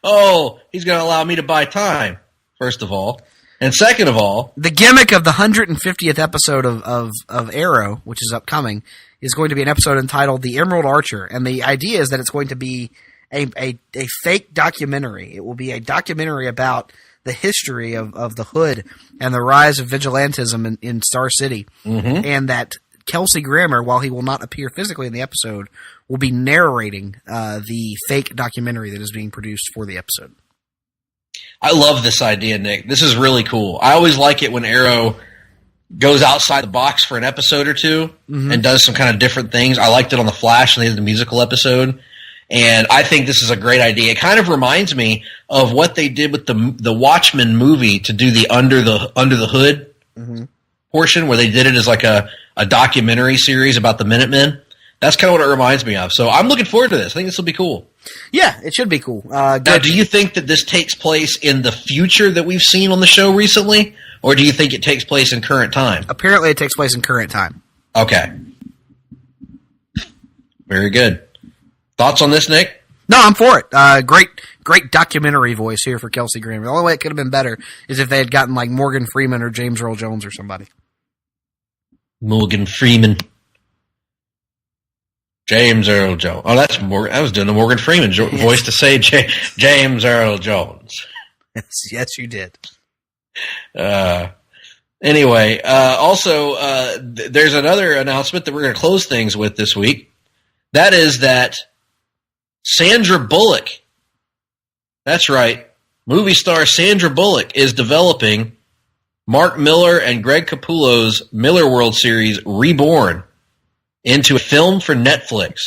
Oh, he's going to allow me to buy time, first of all. And second of all... The gimmick of the 150th episode of Arrow, which is upcoming, is going to be an episode entitled The Emerald Archer. And the idea is that it's going to be a fake documentary. It will be a documentary about the history of the Hood and the rise of vigilantism in Star City. Mm-hmm. And that Kelsey Grammer, while he will not appear physically in the episode, will be narrating the fake documentary that is being produced for the episode. I love this idea, Nick. This is really cool. I always like it when Arrow goes outside the box for an episode or two and does some kind of different things. I liked it on The Flash, and they did the musical episode. And I think this is a great idea. It kind of reminds me of what they did with the Watchmen movie to do the Under the Hood portion, where they did it as like a documentary series about the Minutemen. That's kind of what it reminds me of. So I'm looking forward to this. I think this will be cool. Yeah, it should be cool. Now, do you think that this takes place in the future that we've seen on the show recently, or do you think it takes place in current time? Apparently it takes place in current time. Okay. Very good. Thoughts on this, Nick? No, I'm for it. Great documentary voice here for Kelsey Grammer. The only way it could have been better is if they had gotten like Morgan Freeman or James Earl Jones or somebody. Morgan Freeman. James Earl Jones. Oh, that's Morgan. I was doing the Morgan Freeman voice to say James Earl Jones. Yes, you did. Anyway, also, there's another announcement that we're going to close things with this week. That is that Sandra Bullock, that's right, movie star Sandra Bullock is developing Mark Miller and Greg Capullo's Miller World series Reborn into a film for Netflix.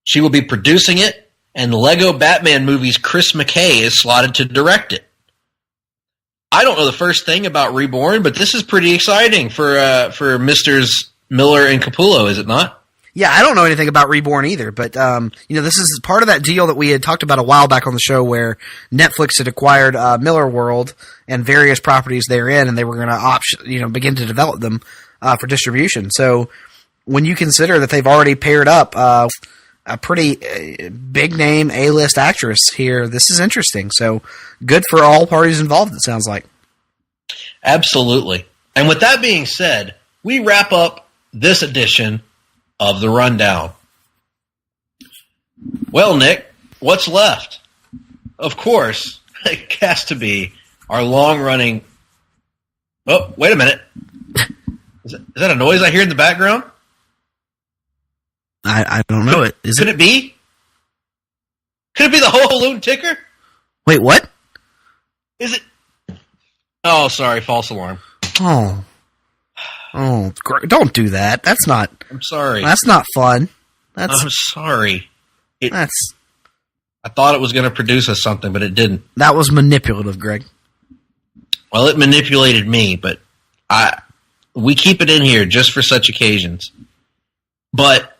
She will be producing it, and the Lego Batman movie's Chris McKay is slotted to direct it. I don't know the first thing about Reborn, but this is pretty exciting for Misters Miller and Capullo, is it not? Yeah, I don't know anything about Reborn either, but this is part of that deal that we had talked about a while back on the show where Netflix had acquired Miller World and various properties therein, and they were going to begin to develop them for distribution. So when you consider that they've already paired up a pretty big name A-list actress here, this is interesting. So good for all parties involved, it sounds like. Absolutely. And with that being said, we wrap up this edition of the Rundown. Well, Nick, what's left? Of course, it has to be our long-running... Oh, wait a minute. Is that a noise I hear in the background? I don't know it. Could it be? Could it be the Ho-Ho-Loon ticker? Wait, what? Is it? Oh, sorry, false alarm. Oh, don't do that. That's not... I'm sorry. That's not fun. I'm sorry. I thought it was going to produce us something, but it didn't. That was manipulative, Greg. Well, it manipulated me, but we keep it in here just for such occasions. But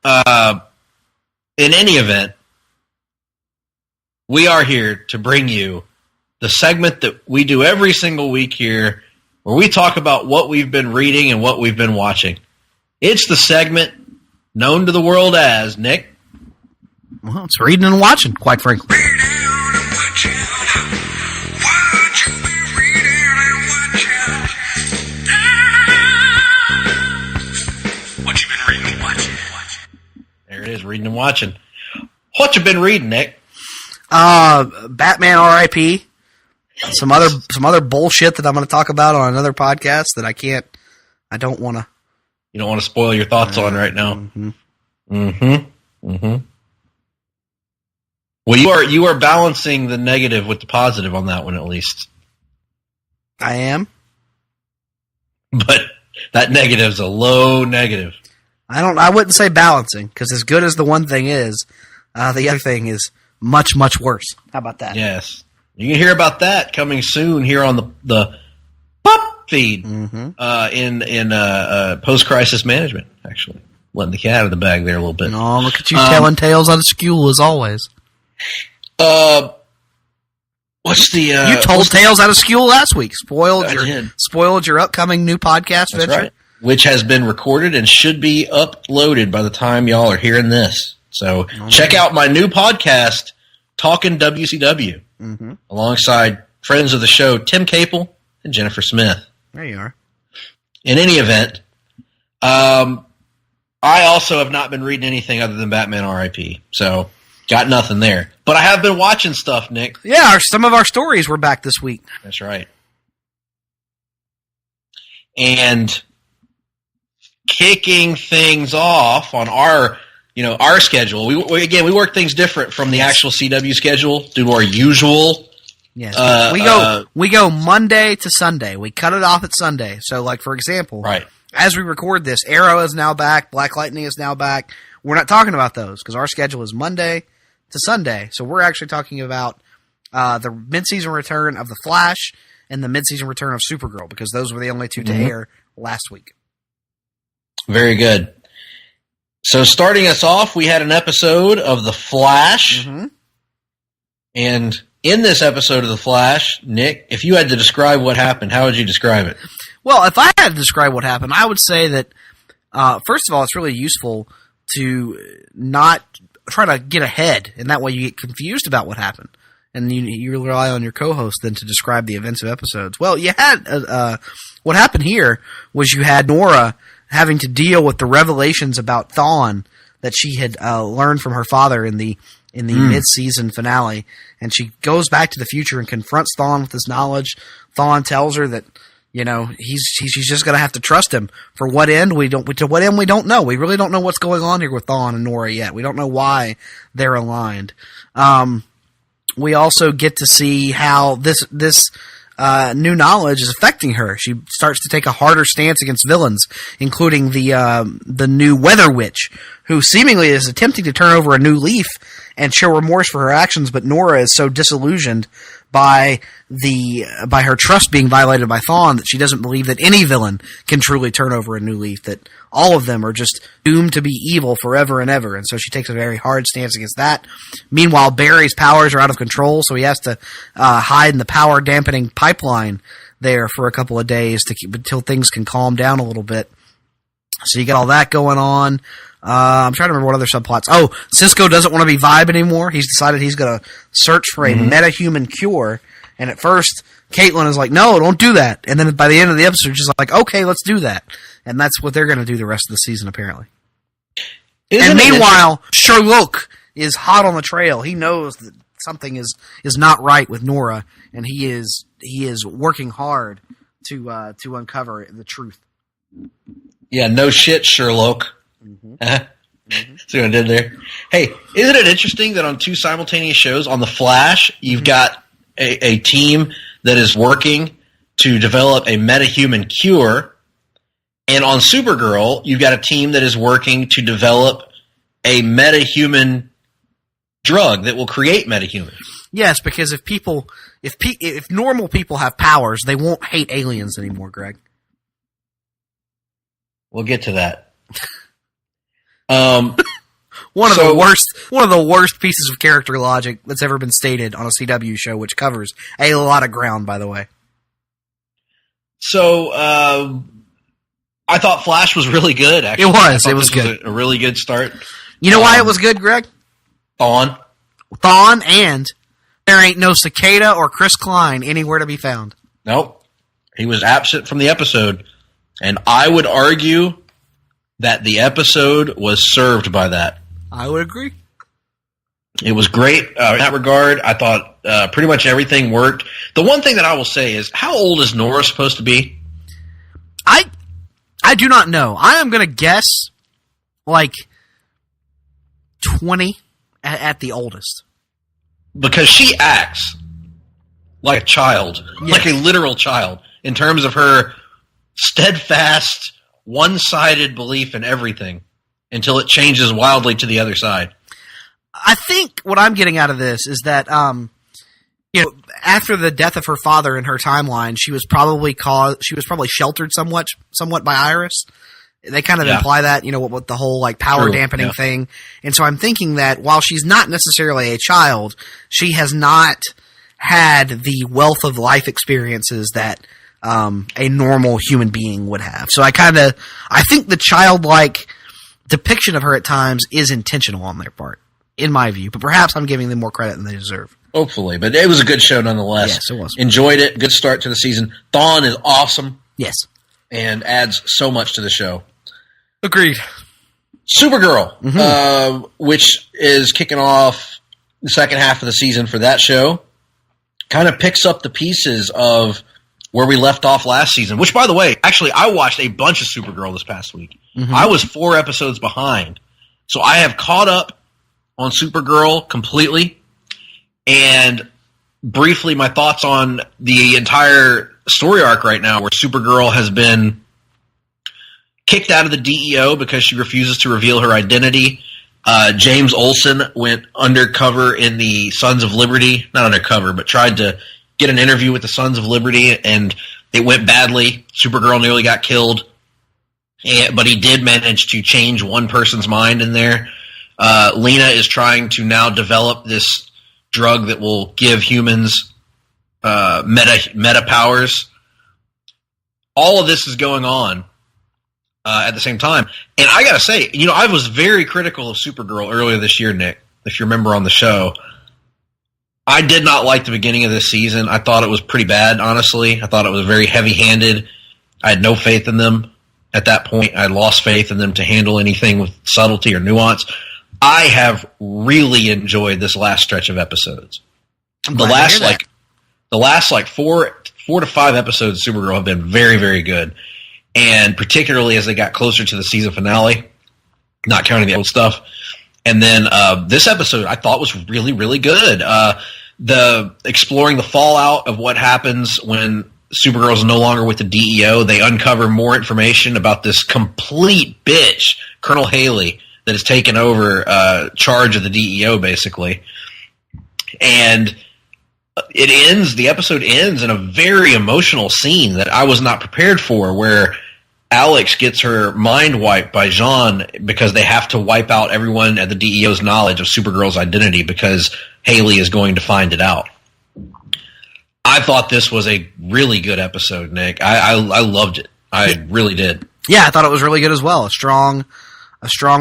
in any event, we are here to bring you the segment that we do every single week here, where we talk about what we've been reading and what we've been watching. It's the segment known to the world as, Nick? Well, it's reading and watching, quite frankly. What you been reading and watching? There it is, reading and watching. What you been reading, Nick? Batman R.I.P. Some other bullshit that I'm going to talk about on another podcast that I don't want to. You don't want to spoil your thoughts on right now. Well, you are balancing the negative with the positive on that one, at least. I am. But that negative is a low negative. I wouldn't say balancing, because as good as the one thing is, the other thing is much, much worse. How about that? Yes. You can hear about that coming soon here on the Pop feed in post-crisis management, actually. Letting the cat out of the bag there a little bit. Oh, look at you telling tales out of school, as always. What's the... you told tales out of school last week. Spoiled your upcoming new podcast venture. Right. Which has been recorded and should be uploaded by the time y'all are hearing this. So check out my new podcast, Talkin' WCW, alongside friends of the show, Tim Capel and Jennifer Smith. There you are. In any event, I also have not been reading anything other than Batman R.I.P., so got nothing there. But I have been watching stuff, Nick. Yeah, some of our stories were back this week. That's right. And kicking things off on our schedule. We work things different from the actual CW schedule due to our usual Yes, we go Monday to Sunday. We cut it off at Sunday. So, like for example, Right. as we record this, Arrow is now back. Black Lightning is now back. We're not talking about those because our schedule is Monday to Sunday. So we're actually talking about the mid-season return of The Flash and the mid-season return of Supergirl because those were the only two to air last week. Very good. So starting us off, we had an episode of The Flash. And in this episode of The Flash, Nick, if you had to describe what happened, how would you describe it? Well, if I had to describe what happened, I would say that, first of all, it's really useful to not try to get ahead, and that way you get confused about what happened. And you rely on your co-host then to describe the events of episodes. Well, you had what happened here was you had Nora having to deal with the revelations about Thawne that she had learned from her father in the mid-season finale, and she goes back to the future and confronts Thawne with this knowledge. Thawne tells her that she's just going to have to trust him. For what end? We don't know. We really don't know what's going on here with Thawne and Nora yet. We don't know why they're aligned. We also get to see how this new knowledge is affecting her. She starts to take a harder stance against villains, including the new Weather Witch, who seemingly is attempting to turn over a new leaf and show remorse for her actions, but Nora is so disillusioned by her trust being violated by Thawne that she doesn't believe that any villain can truly turn over a new leaf, that all of them are just doomed to be evil forever and ever, and so she takes a very hard stance against that. Meanwhile, Barry's powers are out of control, so he has to hide in the power dampening pipeline there for a couple of days until things can calm down a little bit. So you got all that going on. I'm trying to remember what other subplots. Oh, Cisco doesn't want to be Vibe anymore. He's decided he's going to search for a metahuman cure. And at first, Caitlin is like, no, don't do that. And then by the end of the episode, she's like, okay, let's do that. And that's what they're going to do the rest of the season, apparently. And meanwhile, Sherlock is hot on the trail. He knows that something is not right with Nora, and he is working hard to uncover the truth. Yeah, no shit, Sherlock. See what I did there? Hey, isn't it interesting that on two simultaneous shows, on The Flash, you've got a team that is working to develop a metahuman cure, and on Supergirl, you've got a team that is working to develop a metahuman drug that will create metahumans. Yes, because if normal people have powers, they won't hate aliens anymore, Greg. We'll get to that. One of the worst pieces of character logic that's ever been stated on a CW show, which covers a lot of ground, by the way. So, I thought Flash was really good, actually. It was good. A really good start. You know why it was good, Greg? Thawne, and there ain't no Cicada or Chris Klein anywhere to be found. Nope. He was absent from the episode. And I would argue that the episode was served by that. I would agree. It was great in that regard. I thought pretty much everything worked. The one thing that I will say is, how old is Nora supposed to be? I do not know. I am going to guess like 20 at the oldest. Because she acts like a child, like a literal child, in terms of her steadfast, one-sided belief in everything until it changes wildly to the other side. I think what I'm getting out of this is that, after the death of her father in her timeline, she was probably sheltered somewhat by Iris. They kind of imply that, with the whole like power dampening thing. And so I'm thinking that while she's not necessarily a child, she has not had the wealth of life experiences that a normal human being would have. So I think the childlike depiction of her at times is intentional on their part, in my view. But perhaps I'm giving them more credit than they deserve. Hopefully, but it was a good show nonetheless. Yes, it was. Enjoyed it. Good start to the season. Thawne is awesome. Yes. And adds so much to the show. Agreed. Supergirl, which is kicking off the second half of the season for that show, kind of picks up the pieces of where we left off last season, which, by the way, actually, I watched a bunch of Supergirl this past week. I was 4 episodes behind. So I have caught up on Supergirl completely. And briefly my thoughts on the entire story arc right now, where Supergirl has been kicked out of the DEO because she refuses to reveal her identity. James Olsen went undercover in the Sons of Liberty, not undercover, but tried to get an interview with the Sons of Liberty, and it went badly. Supergirl nearly got killed, but he did manage to change one person's mind in there. Lena is trying to now develop this drug that will give humans meta powers. All of this is going on at the same time. And I gotta say, I was very critical of Supergirl earlier this year, Nick, if you remember on the show. I did not like the beginning of this season. I thought it was pretty bad, honestly. I thought it was very heavy-handed. I had no faith in them at that point. I lost faith in them to handle anything with subtlety or nuance. I have really enjoyed this last stretch of episodes. The last 4 to 5 episodes of Supergirl have been very, very good. And particularly as they got closer to the season finale, not counting the old stuff. And then this episode I thought was really, really good. The exploring the fallout of what happens when Supergirl is no longer with the DEO. They uncover more information about this complete bitch, Colonel Haley, that has taken over charge of the DEO, basically. And the episode ends in a very emotional scene that I was not prepared for, where Alex gets her mind wiped by Jean because they have to wipe out everyone at the DEO's knowledge of Supergirl's identity because Haley is going to find it out. I thought this was a really good episode, Nick. I loved it. I really did. Yeah, I thought it was really good as well. A strong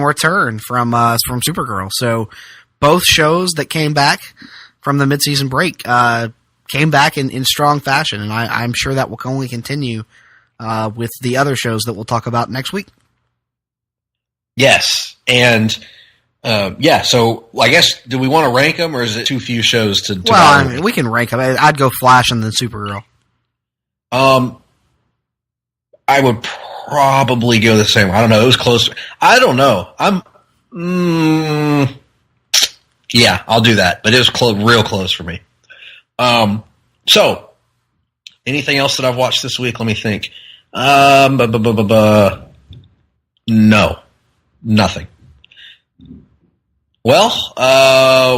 return from Supergirl. So both shows that came back from the midseason break came back in strong fashion, and I'm sure that will only continue with the other shows that we'll talk about next week. Yes, and so I guess, do we want to rank them, or is it too few shows to well, I mean, we can rank them. I'd go Flash and then Supergirl. I would probably go the same. I don't know. It was close. I don't know. Yeah, I'll do that. But it was real close for me. So, anything else that I've watched this week? Let me think. No, nothing. Well,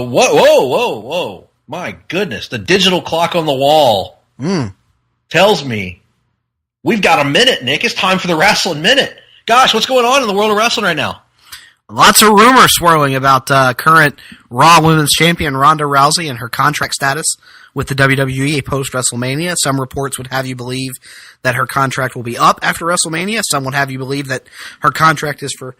whoa. My goodness. The digital clock on the wall tells me we've got a minute, Nick. It's time for the Wrestling Minute. Gosh, what's going on in the world of wrestling right now? Lots of rumors swirling about current Raw Women's Champion Ronda Rousey and her contract status with the WWE post-WrestleMania. Some reports would have you believe that her contract will be up after WrestleMania. Some would have you believe that her contract is for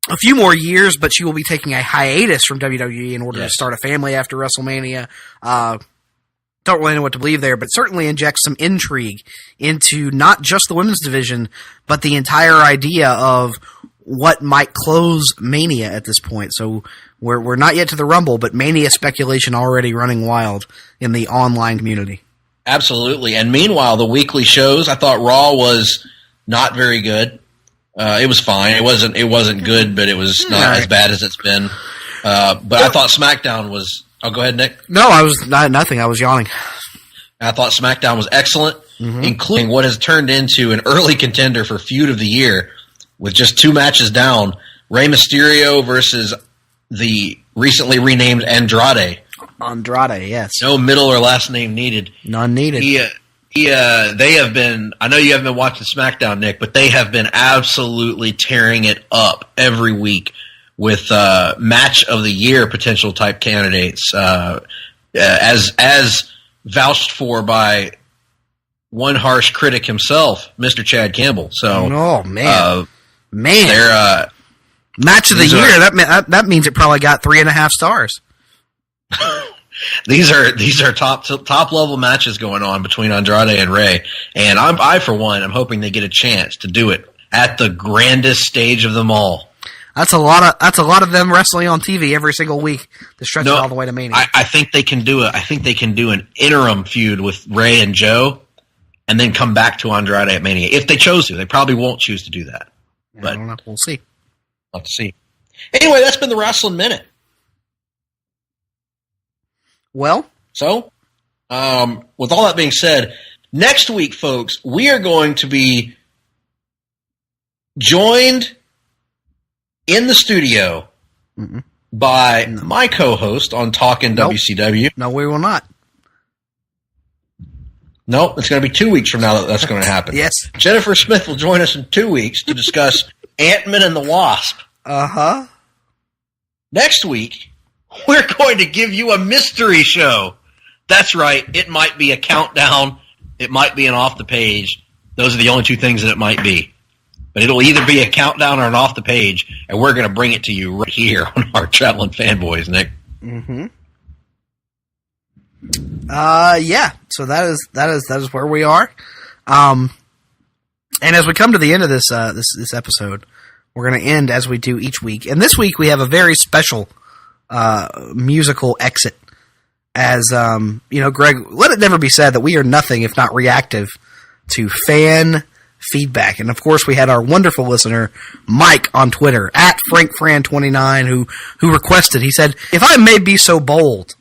a few more years, but she will be taking a hiatus from WWE in order to start a family after WrestleMania. Don't really know what to believe there, but certainly injects some intrigue into not just the women's division, but the entire idea of what might close Mania at this point. So we're not yet to the Rumble, but Mania speculation already running wild in the online community. Absolutely. And meanwhile, the weekly shows, I thought Raw was not very good. It was fine. It wasn't good, but it was not as bad as it's been. But I thought SmackDown was... Oh, go ahead, Nick. No, I was nothing. I was yawning. I thought SmackDown was excellent, including what has turned into an early contender for Feud of the Year with just 2 matches down. Rey Mysterio versus the recently renamed Andrade. Andrade, yes. No middle or last name needed. None needed. They have been, I know you haven't been watching SmackDown, Nick, but they have been absolutely tearing it up every week with match of the year potential type candidates, as vouched for by one harsh critic himself, Mr. Chad Campbell. So, man, they're match of the year. That means it probably got 3.5 stars. These are top level matches going on between Andrade and Rey, and I for one am hoping they get a chance to do it at the grandest stage of them all. That's a lot of them wrestling on TV every single week to stretch it all the way to Mania. I think they can do it. I think they can do an interim feud with Rey and Joe, and then come back to Andrade at Mania if they chose to. They probably won't choose to do that. But I don't know. We'll see. We'll have to see. Anyway, that's been the Wrestling Minute. Well, So, with all that being said, next week, folks, we are going to be joined in the studio by my co-host on Talkin' WCW. No, we will not. No, it's going to be 2 weeks from now that's going to happen. Yes. Jennifer Smith will join us in 2 weeks to discuss Ant-Man and the Wasp. Uh-huh. Next week, we're going to give you a mystery show. That's right. It might be a countdown. It might be an off the page. Those are the only two things that it might be. But it'll either be a countdown or an off the page, and we're going to bring it to you right here on Hard-Traveling Fanboys, Nick. Mm-hmm. Yeah. So that is where we are. And as we come to the end of this episode, we're going to end as we do each week. And this week we have a very special musical exit. As Greg, let it never be said that we are nothing if not reactive to fan feedback. And of course we had our wonderful listener Mike on Twitter at FrankFran29 who requested. He said, "If I may be so bold,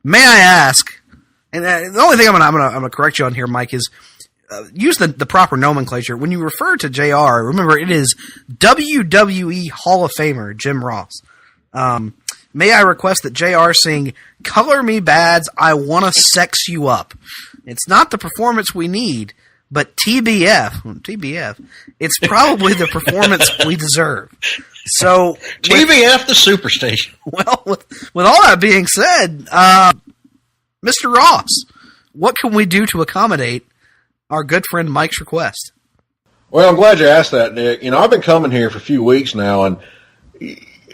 may I ask?" And the only thing I'm gonna correct you on here, Mike, is use the proper nomenclature when you refer to JR. Remember, it is WWE Hall of Famer Jim Ross. May I request that JR sing "Color Me Bads, I Wanna Sex You Up"? It's not the performance we need, but TBF, it's probably the performance we deserve. So TBF, the Superstation. Well, with all that being said, Mr. Ross, what can we do to accommodate our good friend Mike's request? Well, I'm glad you asked that, Nick. I've been coming here for a few weeks now, and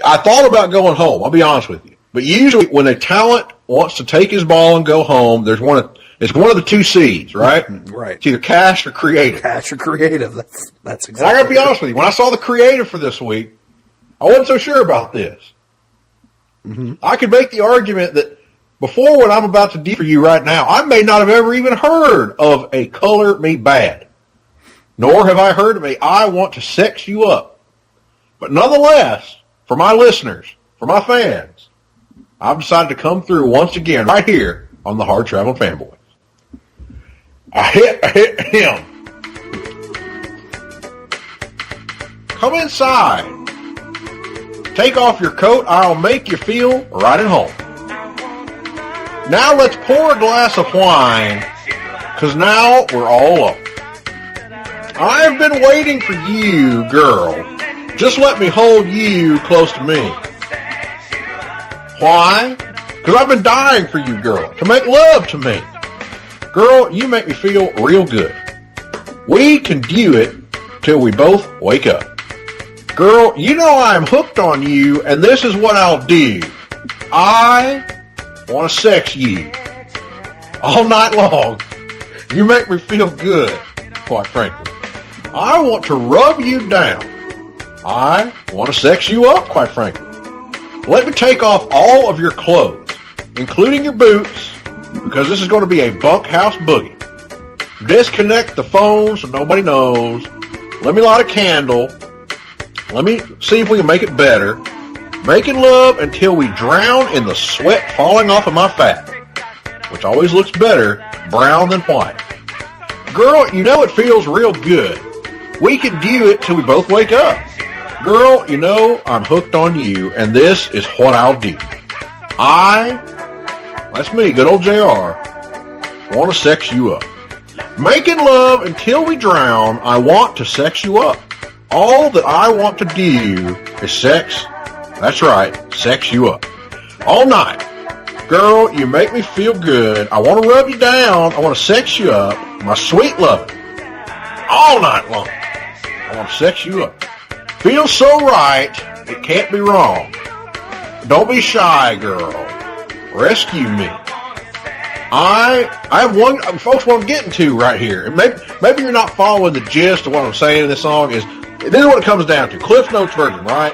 I thought about going home. I'll be honest with you. But usually when a talent wants to take his ball and go home, it's one of the two C's, right? Right. It's either cash or creative. Cash or creative. That's exactly. And I got to be honest with you. When I saw the creative for this week, I wasn't so sure about this. Mm-hmm. I could make the argument that before what I'm about to do for you right now, I may not have ever even heard of a Color Me Bad. Nor have I heard of a I Want to Sex You Up. But nonetheless, for my listeners, for my fans, I've decided to come through once again right here on the Hard-Traveling Fanboys. I hit him. Come inside. Take off your coat. I'll make you feel right at home. Now let's pour a glass of wine, because now we're all up. I've been waiting for you, girl. Just let me hold you close to me. Why? Because I've been dying for you, girl, to make love to me. Girl, you make me feel real good. We can do it till we both wake up. Girl, you know I'm hooked on you, and this is what I'll do. I want to sex you. All night long. You make me feel good, quite frankly. I want to rub you down. I want to sex you up, quite frankly. Let me take off all of your clothes, including your boots, because this is going to be a bunkhouse boogie. Disconnect the phone so nobody knows. Let me light a candle. Let me see if we can make it better. Making love until we drown in the sweat falling off of my fat, which always looks better brown than white. Girl, you know it feels real good. We can do it till we both wake up. Girl, you know I'm hooked on you, and this is what I'll do. That's me, good old JR, want to sex you up. Making love until we drown, I want to sex you up. All that I want to do is sex. That's right, sex you up. All night. Girl, you make me feel good. I want to rub you down. I want to sex you up. My sweet love. All night long. I want to sex you up. Feels so right, it can't be wrong. Don't be shy, girl. Rescue me. I have one, folks, what I'm getting to right here. Maybe you're not following the gist of what I'm saying in this song. This is what it comes down to. Cliff Notes version, right?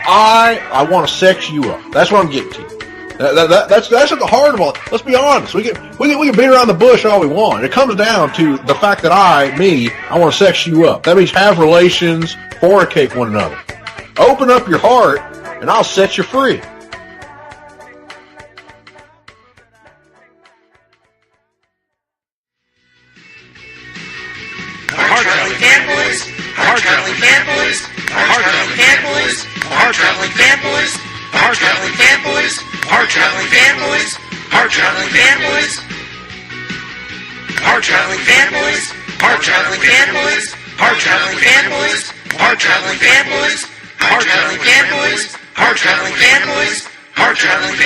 I want to sex you up. That's what I'm getting to. That's at the heart of all. Let's be honest. We can beat around the bush all we want. It comes down to the fact that I want to sex you up. That means have relations, fornicate one another. Open up your heart, and I'll set you free. Fanboys, Hard-Traveling Fanboys, Hard-Traveling Fanboys, Hard-Traveling Fanboys, Hard-Traveling Fanboys, Hard-Traveling Fanboys, Hard-Traveling Fanboys, Hard-Traveling Fanboys, Hard-Traveling Fanboys, Hard-Traveling Fanboys, Hard-Traveling Fanboys, Hard-Traveling Fanboys, Hard-Traveling